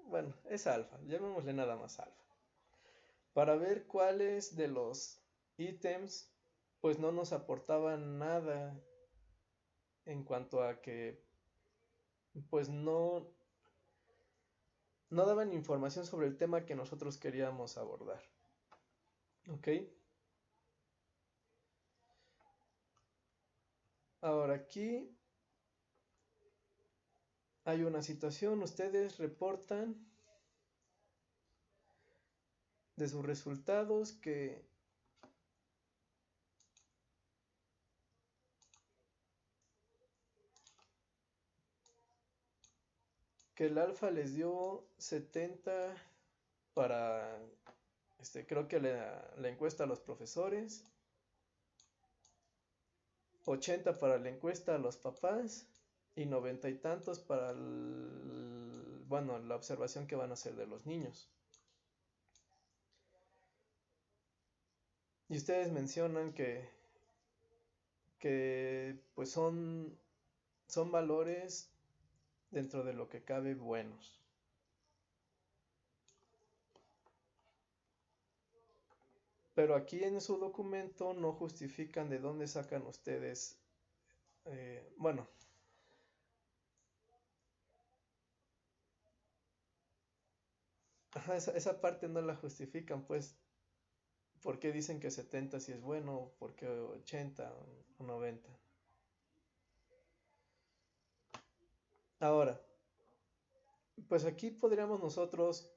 Bueno, es alfa, llamémosle nada más alfa. Para ver cuáles de los ítems pues no nos aportaban nada en cuanto a que pues no daban información sobre el tema que nosotros queríamos abordar. ¿Ok? Ahora aquí hay una situación, ustedes reportan de sus resultados que el alfa les dio 70 para, creo que la encuesta a los profesores, 80 para la encuesta a los papás y 90 y tantos para la observación que van a hacer de los niños. Y ustedes mencionan que pues son valores dentro de lo que cabe buenos. Pero aquí en su documento no justifican de dónde sacan ustedes, bueno, ajá, esa parte no la justifican, pues, ¿por qué dicen que 70 si es bueno? ¿Por qué 80 o 90? Ahora, pues aquí podríamos nosotros,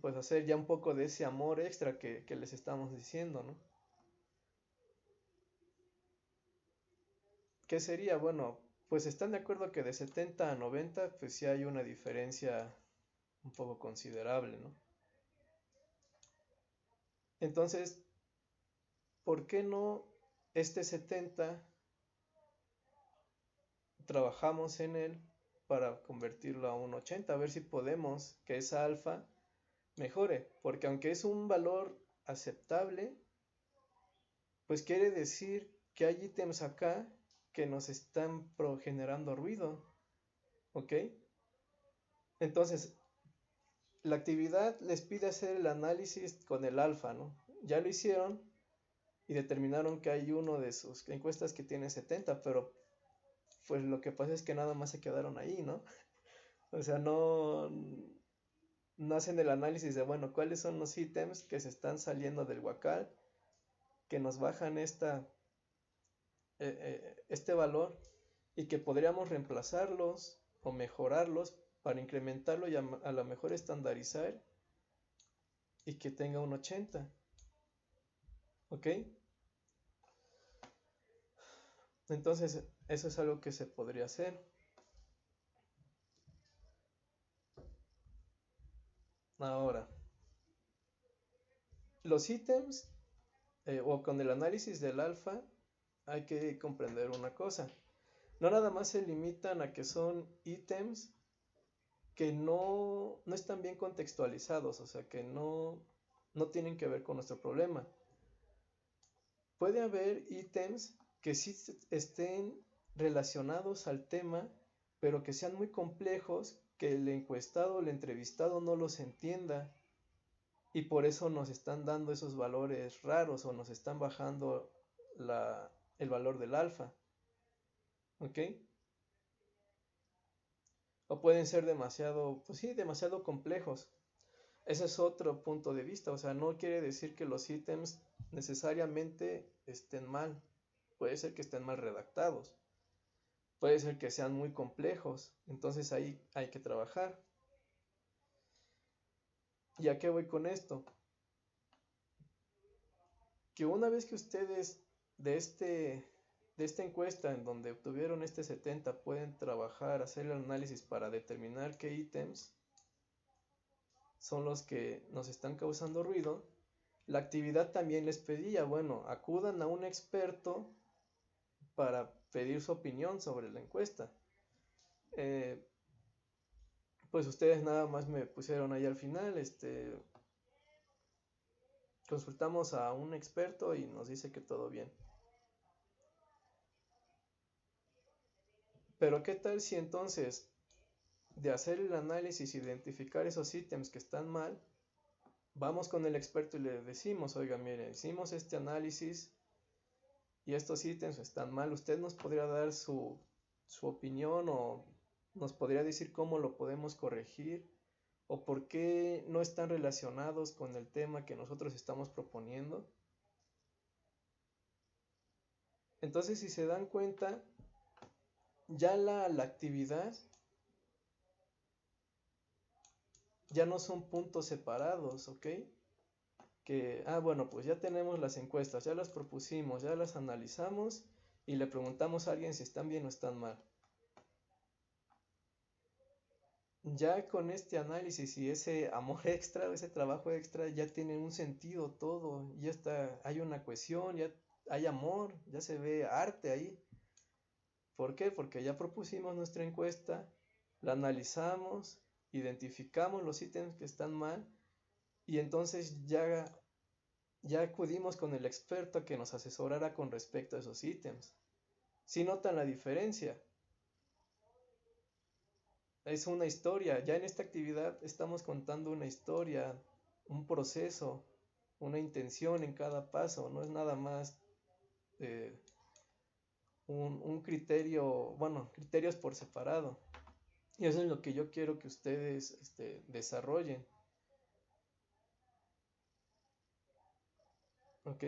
pues, hacer ya un poco de ese amor extra que les estamos diciendo, ¿no? ¿Qué sería? Bueno, pues están de acuerdo que de 70 a 90, pues sí hay una diferencia un poco considerable, ¿no? Entonces, ¿por qué no este 70 trabajamos en él para convertirlo a un 80? A ver si podemos que esa alfa mejore, porque aunque es un valor aceptable, pues quiere decir que hay ítems acá que nos están generando ruido, ¿ok? Entonces, la actividad les pide hacer el análisis con el alfa, ¿no? Ya lo hicieron y determinaron que hay uno de sus encuestas que tiene 70, pero pues lo que pasa es que nada más se quedaron ahí, ¿no? O sea, no hacen el análisis de, bueno, cuáles son los ítems que se están saliendo del Huacal, que nos bajan este valor y que podríamos reemplazarlos o mejorarlos para incrementarlo y a lo mejor estandarizar y que tenga un 80, ¿ok? Entonces, eso es algo que se podría hacer. Ahora, los ítems o con el análisis del alfa hay que comprender una cosa. No nada más se limitan a que son ítems que no están bien contextualizados, o sea, que no tienen que ver con nuestro problema. Puede haber ítems que sí estén relacionados al tema, pero que sean muy complejos, que el encuestado o el entrevistado no los entienda y por eso nos están dando esos valores raros o nos están bajando el valor del alfa, ¿ok? O pueden ser demasiado, pues sí, demasiado complejos. Ese es otro punto de vista, o sea, no quiere decir que los ítems necesariamente estén mal. Puede ser que estén mal redactados, puede ser que sean muy complejos, entonces ahí hay que trabajar. ¿Y a qué voy con esto? Que una vez que ustedes de, de esta encuesta en donde obtuvieron este 70 pueden trabajar, hacer el análisis para determinar qué ítems son los que nos están causando ruido, la actividad también les pedía, bueno, acudan a un experto para pedir su opinión sobre la encuesta. Pues ustedes nada más me pusieron ahí al final, consultamos a un experto y nos dice que todo bien. Pero ¿qué tal si entonces de hacer el análisis, identificar esos ítems que están mal, vamos con el experto y le decimos, oiga, mire, hicimos este análisis y estos ítems están mal, usted nos podría dar su opinión o nos podría decir cómo lo podemos corregir o por qué no están relacionados con el tema que nosotros estamos proponiendo? Entonces, si se dan cuenta, ya la actividad ya no son puntos separados, ¿ok? Que, bueno, pues ya tenemos las encuestas, ya las propusimos, ya las analizamos y le preguntamos a alguien si están bien o están mal. Ya con este análisis y ese amor extra, ese trabajo extra, ya tiene un sentido todo, ya está, hay una cohesión, ya hay amor, ya se ve arte ahí. ¿Por qué? Porque ya propusimos nuestra encuesta, la analizamos, identificamos los ítems que están mal y entonces ya acudimos con el experto a que nos asesorara con respecto a esos ítems. ¿Sí notan la diferencia? Es una historia, ya en esta actividad estamos contando una historia, un proceso, una intención en cada paso, no es nada más un criterio, bueno, criterios por separado. Y eso es lo que yo quiero que ustedes desarrollen. ¿Ok?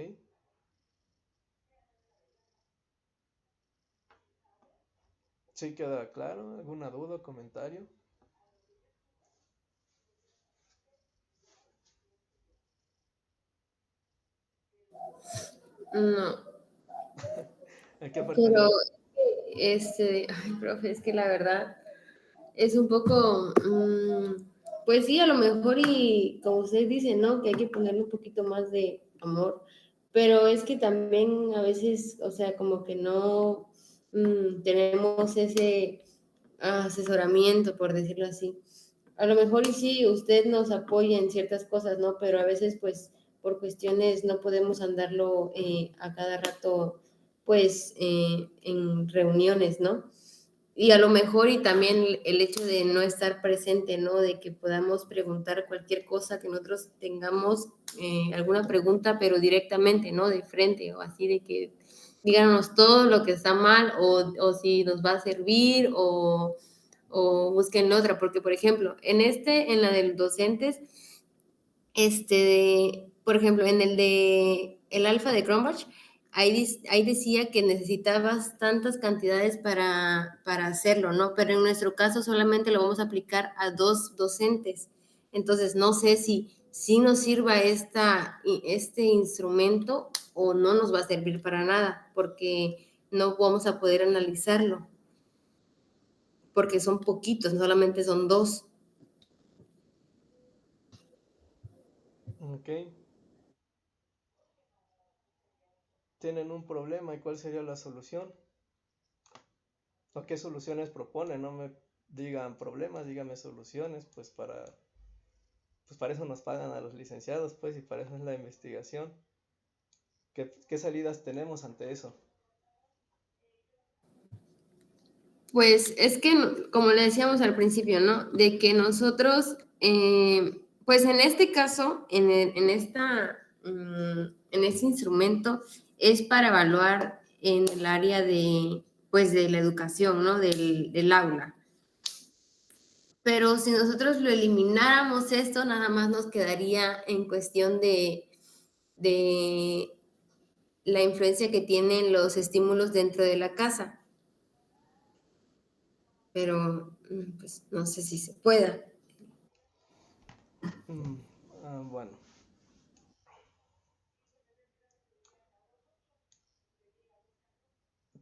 ¿Sí queda claro? ¿Alguna duda o comentario? No, ¿En qué parte pero no? ay, profe, es que la verdad es un poco, pues sí, a lo mejor y como usted dice, ¿no? Que hay que ponerle un poquito más de amor, pero es que también a veces, o sea, como que no tenemos ese asesoramiento, por decirlo así. A lo mejor y sí, usted nos apoya en ciertas cosas, ¿no? Pero a veces, pues, por cuestiones no podemos andarlo a cada rato, pues, en reuniones, ¿no? Y a lo mejor y también el hecho de no estar presente, ¿no? De que podamos preguntar cualquier cosa que nosotros tengamos, alguna pregunta, pero directamente, ¿no? De frente o así de que díganos todo lo que está mal o si nos va a servir o busquen otra, porque por ejemplo, en la de los docentes, por ejemplo, en el de el alfa de Cronbach, ahí decía que necesitabas tantas cantidades para hacerlo, ¿no? Pero en nuestro caso solamente lo vamos a aplicar a 2 docentes. Entonces, no sé si nos sirva este instrumento o no nos va a servir para nada, porque no vamos a poder analizarlo, porque son poquitos, solamente son 2. Ok. Tienen un problema, ¿y cuál sería la solución? ¿O qué soluciones proponen? No me digan problemas, díganme soluciones, pues para eso nos pagan a los licenciados, pues, y para eso es la investigación. ¿Qué salidas tenemos ante eso? Pues es que, como le decíamos al principio, ¿no? De que nosotros, pues en este caso, en este instrumento, es para evaluar en el área pues de la educación, ¿no? Del aula. Pero si nosotros lo elimináramos esto, nada más nos quedaría en cuestión de la influencia que tienen los estímulos dentro de la casa. Pero pues no sé si se pueda. Bueno,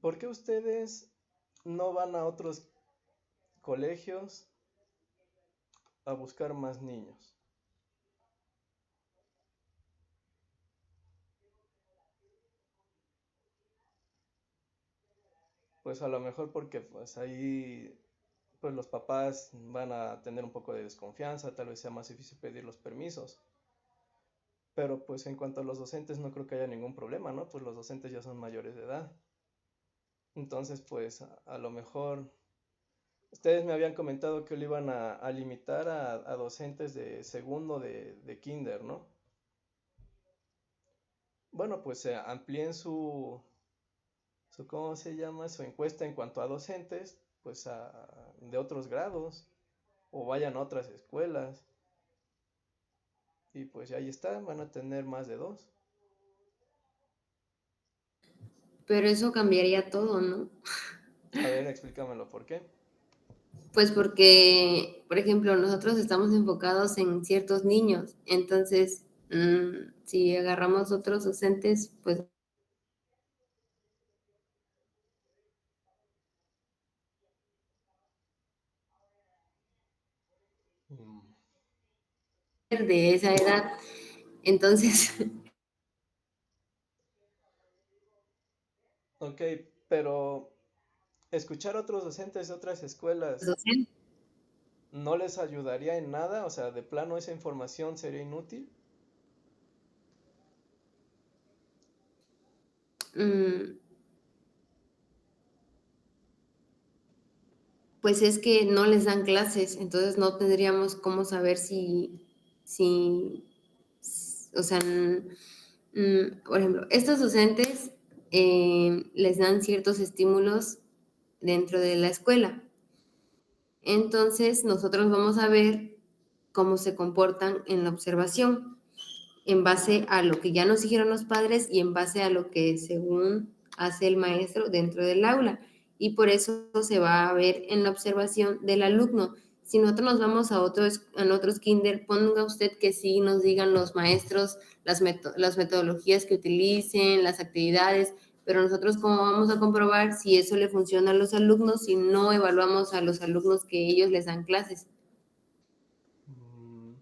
¿por qué ustedes no van a otros colegios a buscar más niños? Pues a lo mejor porque pues ahí pues los papás van a tener un poco de desconfianza, tal vez sea más difícil pedir los permisos. Pero pues en cuanto a los docentes no creo que haya ningún problema, ¿no? Pues los docentes ya son mayores de edad. Entonces pues a lo mejor ustedes me habían comentado que lo iban a limitar a docentes de segundo de kinder, ¿no? Bueno, pues amplíen ¿cómo se llama? Su encuesta en cuanto a docentes, pues de otros grados, o vayan a otras escuelas, y pues ahí está, van a tener más de 2. Pero eso cambiaría todo, ¿no? A ver, explícamelo, ¿por qué? Pues porque, por ejemplo, nosotros estamos enfocados en ciertos niños, entonces, si agarramos otros docentes, pues Mm, de esa edad, entonces, ok, pero escuchar a otros docentes de otras escuelas docentes, no les ayudaría en nada, o sea, de plano esa información sería inútil. pues es que no les dan clases, entonces no tendríamos cómo saber si O sea, por ejemplo, estos docentes les dan ciertos estímulos dentro de la escuela. Entonces, nosotros vamos a ver cómo se comportan en la observación, en base a lo que ya nos dijeron los padres y en base a lo que según hace el maestro dentro del aula. Y por eso se va a ver en la observación del alumno. Si nosotros nos vamos a otros kinder, ponga usted que sí nos digan los maestros las metodologías que utilicen, las actividades, pero nosotros cómo vamos a comprobar si eso le funciona a los alumnos si no evaluamos a los alumnos que ellos les dan clases. Mm,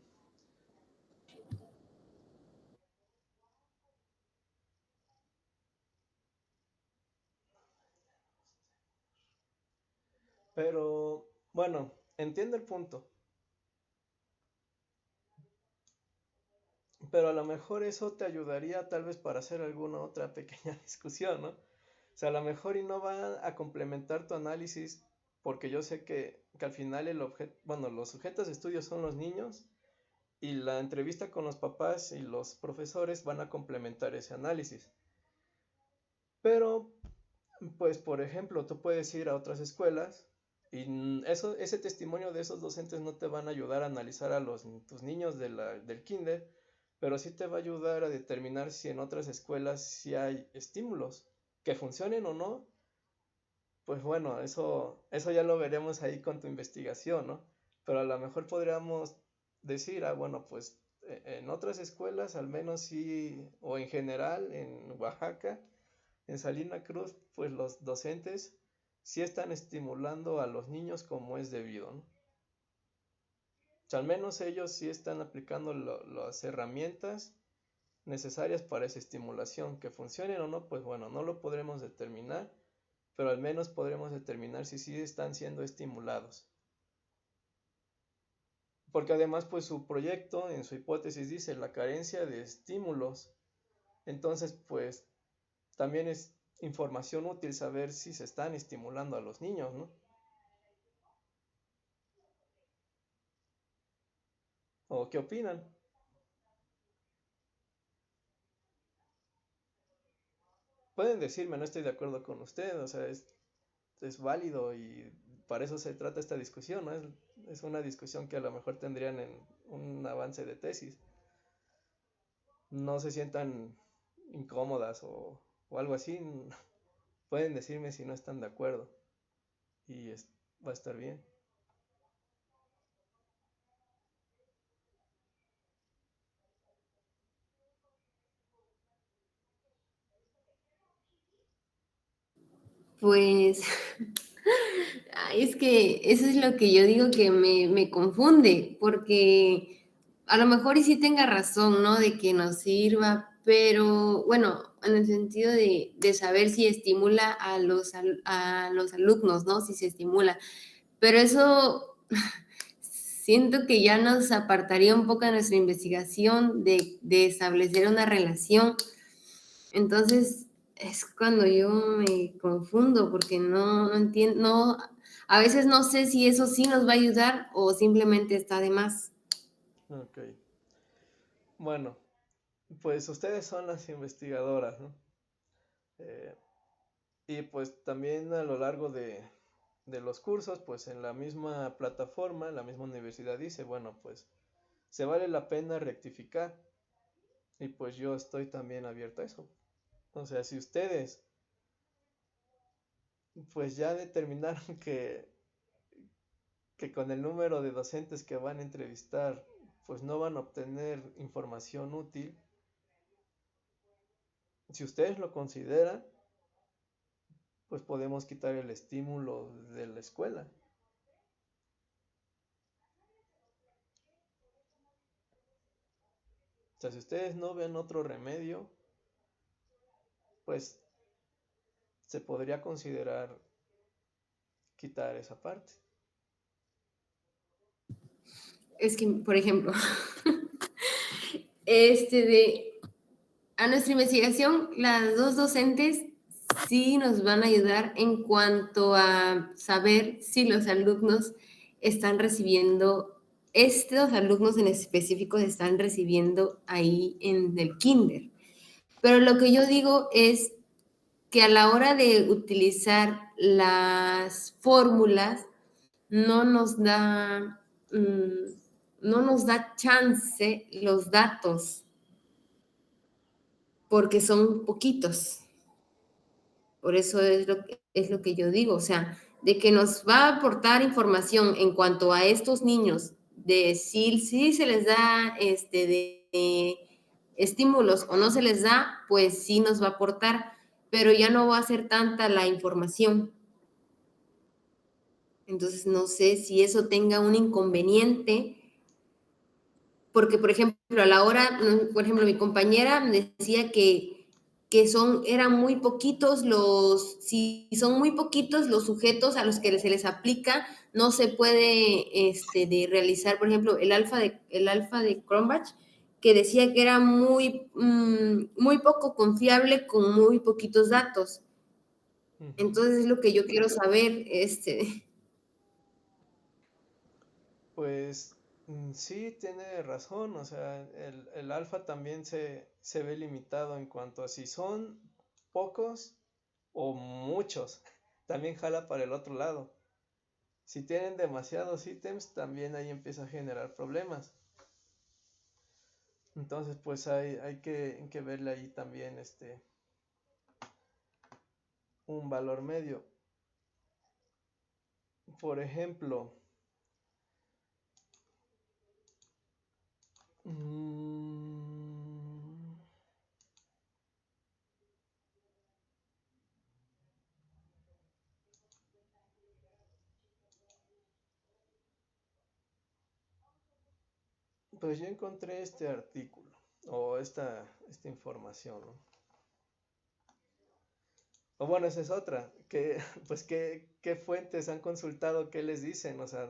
Pero, bueno, entiendo el punto. Pero a lo mejor eso te ayudaría tal vez para hacer alguna otra pequeña discusión, ¿no? O sea, a lo mejor y no va a complementar tu análisis, porque yo sé que al final bueno, los sujetos de estudio son los niños y la entrevista con los papás y los profesores van a complementar ese análisis. Pero, pues, por ejemplo, tú puedes ir a otras escuelas y ese testimonio de esos docentes no te van a ayudar a analizar a tus niños del kinder, pero sí te va a ayudar a determinar si en otras escuelas sí hay estímulos que funcionen o no. Pues bueno, eso ya lo veremos ahí con tu investigación, ¿no? Pero a lo mejor podríamos decir, bueno, pues en otras escuelas, al menos sí, o en general, en Oaxaca, en Salina Cruz, pues los docentes sí están estimulando a los niños como es debido, ¿no? O sea, al menos ellos sí están aplicando las herramientas necesarias para esa estimulación. Que funcionen o no, pues bueno, no lo podremos determinar, pero al menos podremos determinar si sí están siendo estimulados. Porque además, pues su proyecto, en su hipótesis, dice la carencia de estímulos. Entonces, pues también es información útil saber si se están estimulando a los niños, ¿no? ¿O qué opinan? Pueden decirme, no estoy de acuerdo con usted, o sea, es válido y para eso se trata esta discusión, ¿no? Es una discusión que a lo mejor tendrían en un avance de tesis. No se sientan incómodas o algo así, pueden decirme si no están de acuerdo y va a estar bien. Pues es que eso es lo que yo digo que me confunde, porque a lo mejor y sí tenga razón, ¿no? De que nos sirva, pero bueno, en el sentido de saber si estimula a los alumnos, ¿no? Si se estimula. Pero eso siento que ya nos apartaría un poco de nuestra investigación de establecer una relación. Entonces, es cuando yo me confundo porque no entiendo, a veces no sé si eso sí nos va a ayudar o simplemente está de más. Ok. Bueno, pues ustedes son las investigadoras, ¿no? Eh, y pues también a lo largo de los cursos, pues en la misma plataforma, la misma universidad dice, bueno, pues se vale la pena rectificar. Y pues yo estoy también abierto a eso. O sea, si ustedes pues ya determinaron que con el número de docentes que van a entrevistar pues no van a obtener información útil, si ustedes lo consideran, pues podemos quitar el estímulo de la escuela. O sea, si ustedes no ven otro remedio, pues se podría considerar quitar esa parte. Es que, por ejemplo, a nuestra investigación, las dos docentes sí nos van a ayudar en cuanto a saber si los alumnos están recibiendo estos alumnos en específico se están recibiendo ahí en el kinder. Pero lo que yo digo es que a la hora de utilizar las fórmulas no nos da, no nos da chance los datos porque son poquitos. Por eso es lo que yo digo, o sea, de que nos va a aportar información en cuanto a estos niños, de si se les da de estímulos o no se les da, pues sí nos va a aportar, pero ya no va a ser tanta la información. Entonces, no sé si eso tenga un inconveniente, porque, por ejemplo, a la hora, por ejemplo, mi compañera me decía que eran muy poquitos si son muy poquitos los sujetos a los que se les aplica, no se puede de realizar, por ejemplo, el alfa de Cronbach, que decía que era muy poco confiable con muy poquitos datos. Entonces es lo que yo quiero saber, Pues sí, tiene razón, o sea, el alfa también se ve limitado en cuanto a si son pocos o muchos, también jala para el otro lado. Si tienen demasiados ítems, también ahí empieza a generar problemas. Entonces, pues hay que verle ahí también un valor medio. Por ejemplo, pues yo encontré este artículo o esta información, ¿no? O bueno, esa es otra, que pues qué fuentes han consultado, qué les dicen, o sea,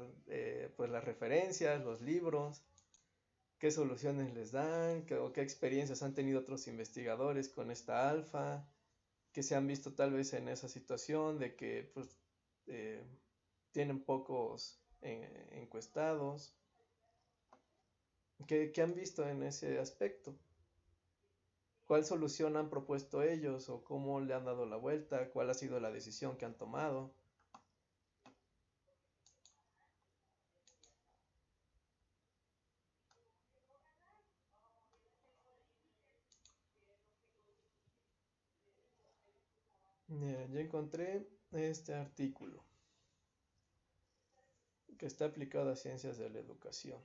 pues las referencias, los libros, qué soluciones les dan, o qué experiencias han tenido otros investigadores con esta alfa, que se han visto tal vez en esa situación de que pues tienen pocos encuestados. ¿Qué han visto en ese aspecto? ¿Cuál solución han propuesto ellos o cómo le han dado la vuelta? ¿Cuál ha sido la decisión que han tomado? Yo encontré este artículo que está aplicado a ciencias de la educación.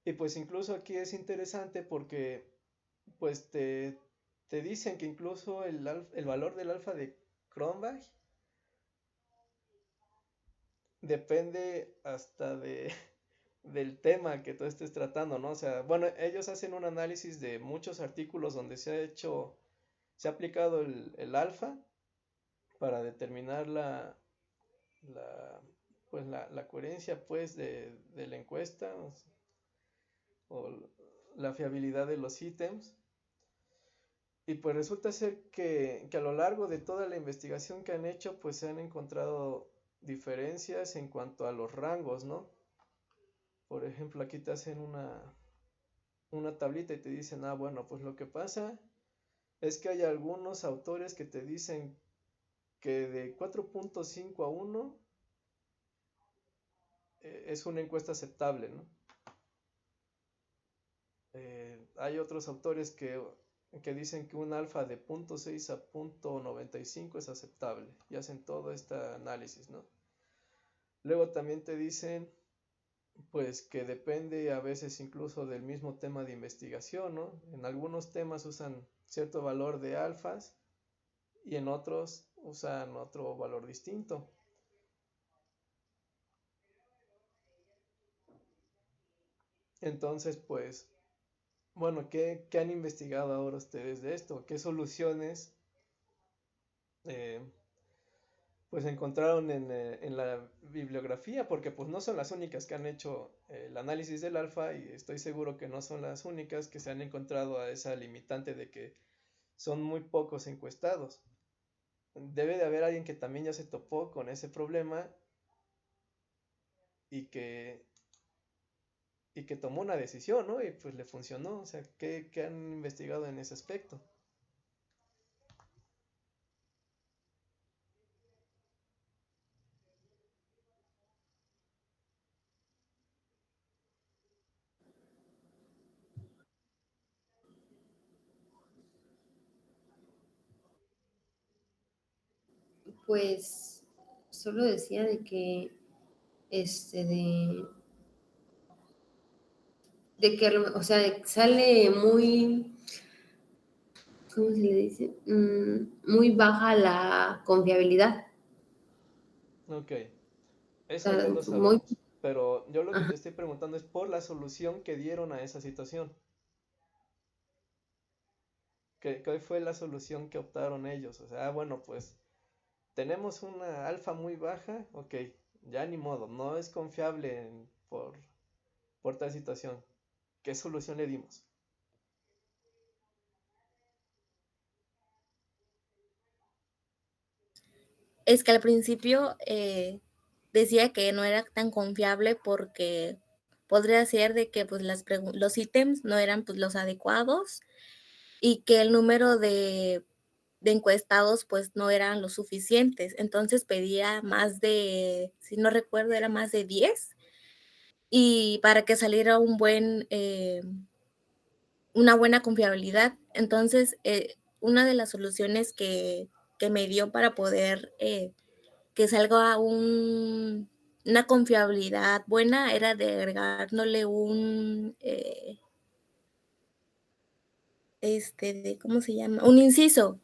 Y pues incluso aquí es interesante porque pues te dicen que incluso el valor del alfa de Cronbach depende hasta del tema que tú estés tratando, ¿no? O sea, bueno, ellos hacen un análisis de muchos artículos donde se ha aplicado el alfa para determinar la coherencia pues de la encuesta o la fiabilidad de los ítems. Y pues resulta ser que a lo largo de toda la investigación que han hecho, pues se han encontrado diferencias en cuanto a los rangos, ¿no? Por ejemplo, aquí te hacen una tablita y te dicen, bueno, pues lo que pasa es que hay algunos autores que te dicen que de 4.5 a 1 es una encuesta aceptable, ¿no? Hay otros autores que dicen que un alfa de 0.6 a 0.95 es aceptable y hacen todo este análisis, ¿no? Luego también te dicen pues que depende a veces incluso del mismo tema de investigación, ¿no? En algunos temas usan cierto valor de alfas y en otros usan otro valor distinto. Entonces, pues, bueno, ¿qué han investigado ahora ustedes de esto? ¿Qué soluciones pues encontraron en la bibliografía? Porque pues no son las únicas que han hecho el análisis del alfa y estoy seguro que no son las únicas que se han encontrado a esa limitante de que son muy pocos encuestados. Debe de haber alguien que también ya se topó con ese problema y que tomó una decisión, ¿no? Y pues le funcionó. O sea, ¿qué han investigado en ese aspecto? Pues solo decía de que, de que, o sea, sale muy, ¿cómo se le dice? Muy baja la confiabilidad. Ok, O eso ya sea, lo muy, sabemos. Pero yo lo que ajá. te estoy preguntando es por la solución que dieron a esa situación. ¿Qué fue la solución que optaron ellos? O sea, bueno, pues tenemos una alfa muy baja, ok, ya ni modo, no es confiable por tal situación. ¿Qué solución le dimos? Es que al principio decía que no era tan confiable porque podría ser de que pues los ítems no eran pues los adecuados y que el número de encuestados pues no eran los suficientes. Entonces pedía más de, si no recuerdo, era más de 10 y para que saliera una buena confiabilidad. Entonces, una de las soluciones que me dio para poder que salga una confiabilidad buena era de agregándole ¿cómo se llama? Un inciso,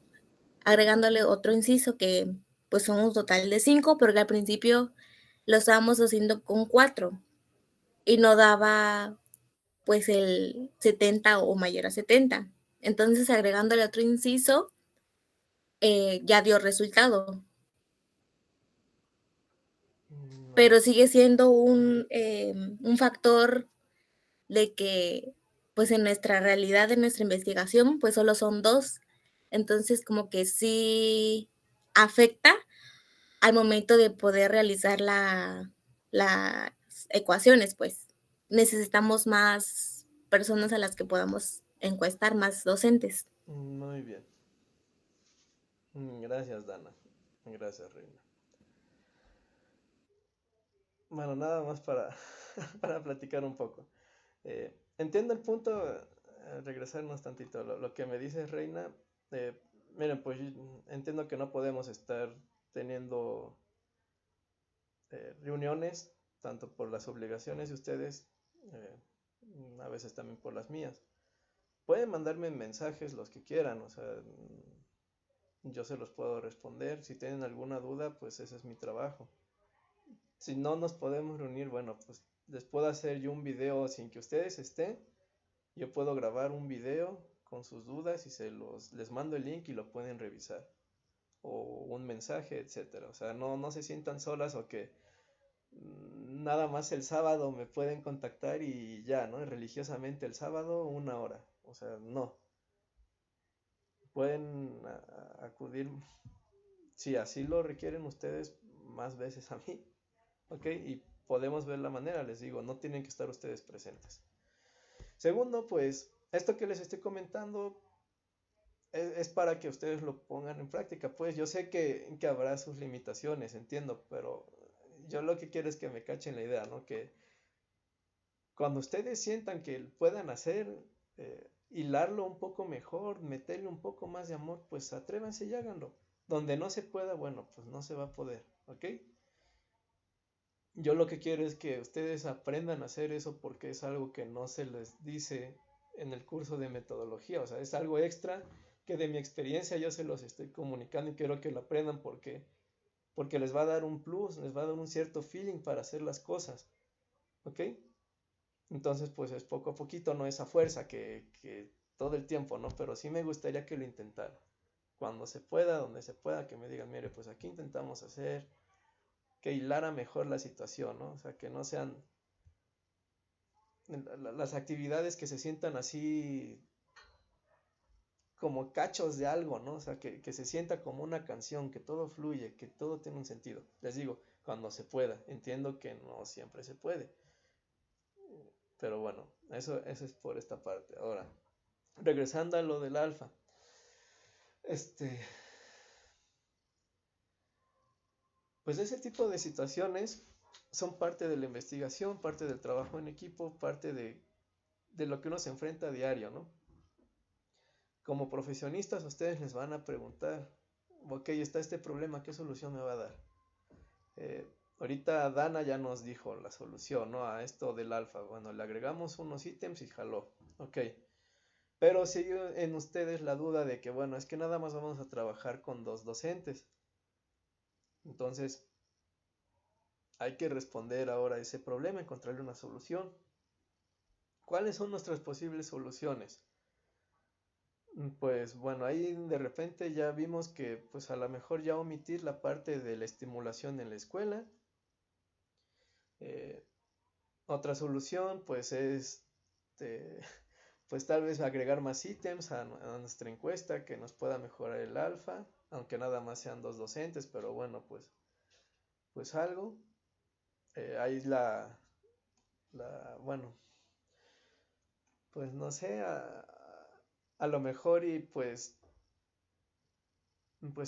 agregándole otro inciso que pues son un total de 5, pero que al principio lo estábamos haciendo con 4 y no daba pues el 70 o mayor a 70. Entonces agregándole otro inciso ya dio resultado. No. Pero sigue siendo un factor de que pues en nuestra realidad, en nuestra investigación, pues solo son 2. Entonces como que sí afecta al momento de poder realizar las ecuaciones, pues necesitamos más personas a las que podamos encuestar, más docentes. Muy bien. Gracias, Dana. Gracias, Reina. Bueno, nada más para, para platicar un poco. Entiendo el punto, regresarnos tantito. Lo que me dice Reina, eh, miren, pues entiendo que no podemos estar teniendo reuniones, tanto por las obligaciones de ustedes, eh, a veces también por las mías. Pueden mandarme mensajes los que quieran, o sea, yo se los puedo responder. Si tienen alguna duda, pues ese es mi trabajo. Si no nos podemos reunir, bueno, pues les puedo hacer yo un video sin que ustedes estén. Yo puedo grabar un video con sus dudas y les mando el link y lo pueden revisar. O un mensaje, etcétera. O sea, no se sientan solas o que nada más el sábado me pueden contactar y ya, ¿no? Religiosamente el sábado 1 hora. O sea, no. Pueden acudir, si así lo requieren ustedes, más veces a mí, ¿ok? Y podemos ver la manera, les digo, no tienen que estar ustedes presentes. Segundo, pues, esto que les estoy comentando es para que ustedes lo pongan en práctica. Pues yo sé que habrá sus limitaciones, entiendo, pero yo lo que quiero es que me cachen la idea, ¿no? Que cuando ustedes sientan que puedan hacer, hilarlo un poco mejor, meterle un poco más de amor, pues atrévanse y háganlo. Donde no se pueda, bueno, pues no se va a poder, ¿ok? Yo lo que quiero es que ustedes aprendan a hacer eso porque es algo que no se les dice en el curso de metodología, o sea, es algo extra que de mi experiencia yo se los estoy comunicando y quiero que lo aprendan porque les va a dar un plus, les va a dar un cierto feeling para hacer las cosas, ¿ok? Entonces, pues es poco a poquito, no esa fuerza que todo el tiempo, ¿no? Pero sí me gustaría que lo intentaran. Cuando se pueda, donde se pueda, que me digan, mire, pues aquí intentamos hacer que hilara mejor la situación, ¿no? O sea, que no sean las actividades que se sientan así como cachos de algo, ¿no? O sea, que se sienta como una canción, que todo fluye, que todo tiene un sentido. Les digo, cuando se pueda. Entiendo que no siempre se puede. Pero bueno, eso es por esta parte. Ahora, regresando a lo del alfa. Pues ese tipo de situaciones son parte de la investigación, parte del trabajo en equipo, parte de lo que uno se enfrenta a diario, ¿no? Como profesionistas, ustedes les van a preguntar, ok, está este problema, ¿qué solución me va a dar? Ahorita Dana ya nos dijo la solución, ¿no? A esto del alfa. Bueno, le agregamos unos ítems y jaló. Ok. Pero sigue en ustedes la duda de que, bueno, es que nada más vamos a trabajar con 2 docentes. Entonces, hay que responder ahora a ese problema, encontrarle una solución. ¿Cuáles son nuestras posibles soluciones? Pues bueno, ahí de repente ya vimos que pues a lo mejor ya omitir la parte de la estimulación en la escuela. Otra solución pues es pues tal vez agregar más ítems a nuestra encuesta que nos pueda mejorar el alfa, aunque nada más sean 2 docentes, pero bueno, pues algo. Ahí bueno, pues no sé, a lo mejor y pues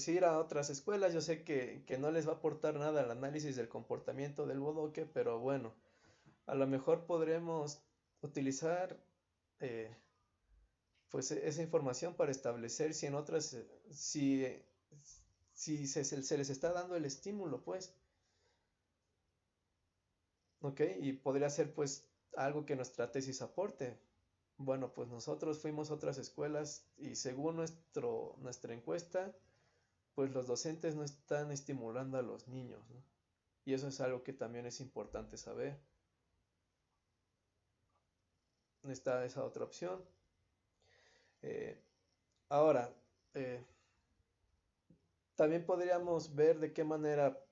ir a otras escuelas. Yo sé que no les va a aportar nada el análisis del comportamiento del bodoque, pero bueno, a lo mejor podremos utilizar pues esa información para establecer si en otras, si se les está dando el estímulo, pues, ok, y podría ser pues algo que nuestra tesis aporte. Bueno, pues nosotros fuimos a otras escuelas y según nuestra encuesta, pues los docentes no están estimulando a los niños, ¿no? Y eso es algo que también es importante saber. Está esa otra opción. Ahora, también podríamos ver de qué manera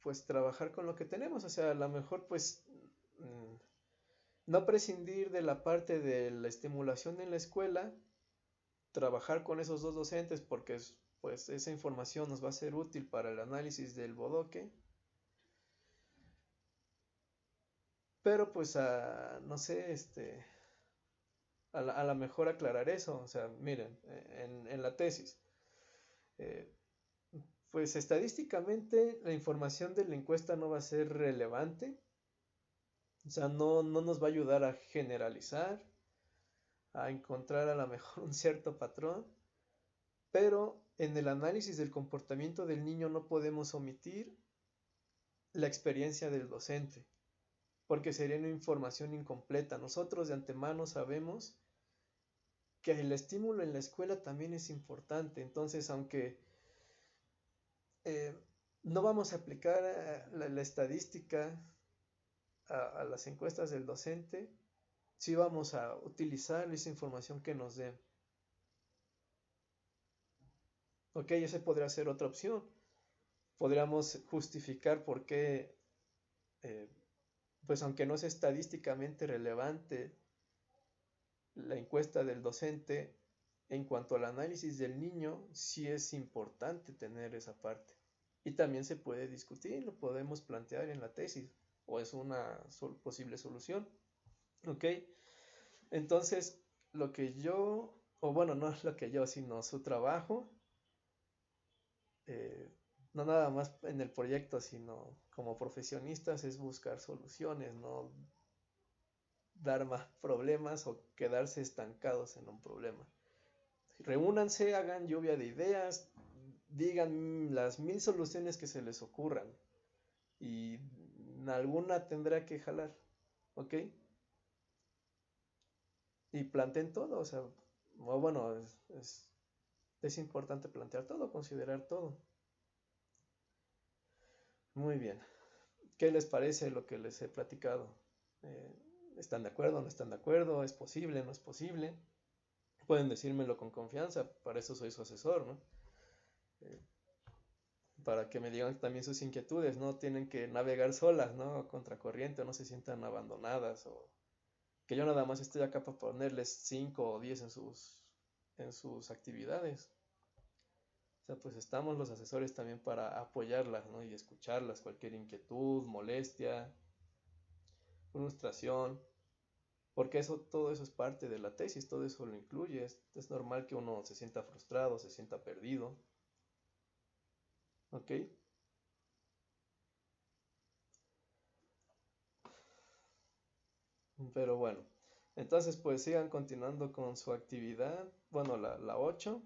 pues trabajar con lo que tenemos. O sea, a lo mejor pues no prescindir de la parte de la estimulación en la escuela, trabajar con esos 2 docentes porque pues esa información nos va a ser útil para el análisis del bodoque. Pero pues no sé, a lo mejor aclarar eso. O sea, miren, en la tesis, pues estadísticamente la información de la encuesta no va a ser relevante. O sea, no nos va a ayudar a generalizar, a encontrar a lo mejor un cierto patrón. Pero en el análisis del comportamiento del niño no podemos omitir la experiencia del docente, porque sería una información incompleta. Nosotros de antemano sabemos que el estímulo en la escuela también es importante. Entonces, aunque no vamos a aplicar la estadística a las encuestas del docente, sí vamos a utilizar esa información que nos den. Ok, esa podría ser otra opción. Podríamos justificar por qué, pues aunque no es estadísticamente relevante la encuesta del docente, en cuanto al análisis del niño, sí es importante tener esa parte. Y también se puede discutir, lo podemos plantear en la tesis, o es una posible solución. ¿Ok? Entonces, lo que yo, o bueno, no es lo que yo, sino su trabajo, no nada más en el proyecto, sino como profesionistas, es buscar soluciones, no dar más problemas o quedarse estancados en un problema. Reúnanse, hagan lluvia de ideas, digan las 1000 soluciones que se les ocurran y alguna tendrá que jalar, ¿ok? Y planteen todo, o sea, bueno, es importante plantear todo, considerar todo. Muy bien. ¿Qué les parece lo que les he platicado? ¿Están de acuerdo? ¿No están de acuerdo? ¿Es posible? ¿No es posible? Pueden decírmelo con confianza, para eso soy su asesor, ¿no? Para que me digan también sus inquietudes, no tienen que navegar solas, ¿no? Contracorriente, no se sientan abandonadas o que yo nada más estoy acá para ponerles 5 o 10 en sus en sus actividades. O sea, pues estamos los asesores también para apoyarlas, ¿no? Y escucharlas, cualquier inquietud, molestia, frustración, porque todo eso es parte de la tesis, todo eso lo incluye. Es normal que uno se sienta frustrado, se sienta perdido, ¿ok? Pero bueno, entonces pues sigan continuando con su actividad, bueno, la 8,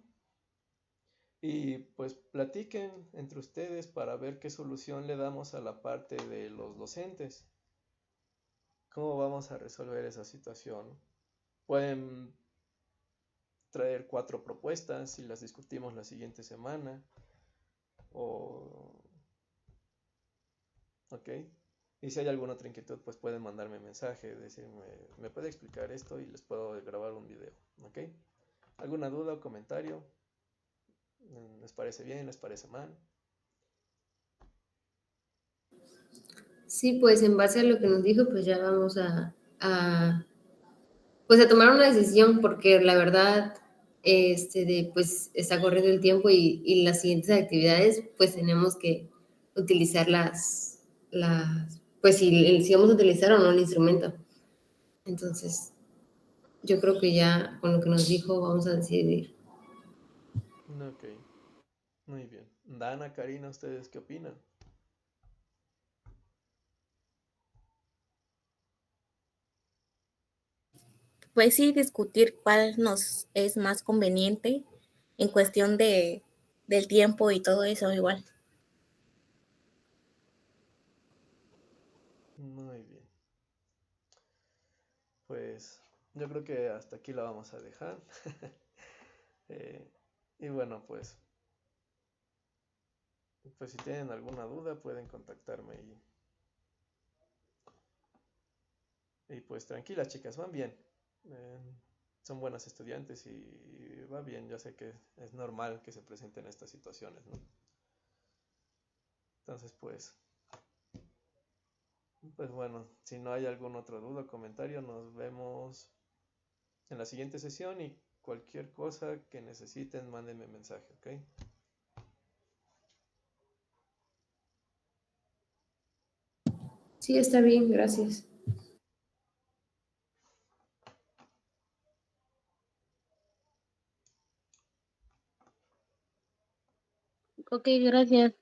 y pues platiquen entre ustedes para ver qué solución le damos a la parte de los docentes. ¿Cómo vamos a resolver esa situación? Pueden traer 4 propuestas y las discutimos la siguiente semana. ¿Ok? Y si hay alguna otra inquietud, pues pueden mandarme mensaje, decirme, ¿me puede explicar esto? Y les puedo grabar un video. ¿Ok? ¿Alguna duda o comentario? ¿Les parece bien? ¿Les parece mal? Sí, pues en base a lo que nos dijo, pues ya vamos pues a tomar una decisión, porque la verdad, pues está corriendo el tiempo y las siguientes actividades, pues tenemos que utilizar pues si vamos a utilizar o no el instrumento. Entonces, yo creo que ya con lo que nos dijo vamos a decidir. Ok, muy bien. Dana, Karina, ¿ustedes qué opinan? Pues sí, discutir cuál nos es más conveniente en cuestión del tiempo y todo eso igual. Muy bien. Pues yo creo que hasta aquí la vamos a dejar. Y bueno, pues si tienen alguna duda pueden contactarme y pues tranquilas chicas, van bien. Eh, Son buenas estudiantes y va bien. Yo sé que es normal que se presenten estas situaciones, ¿no? Entonces pues bueno, si no hay alguna otra duda o comentario, nos vemos en la siguiente sesión y cualquier cosa que necesiten, mándenme mensaje, ¿ok? Sí, está bien, gracias. Ok, gracias.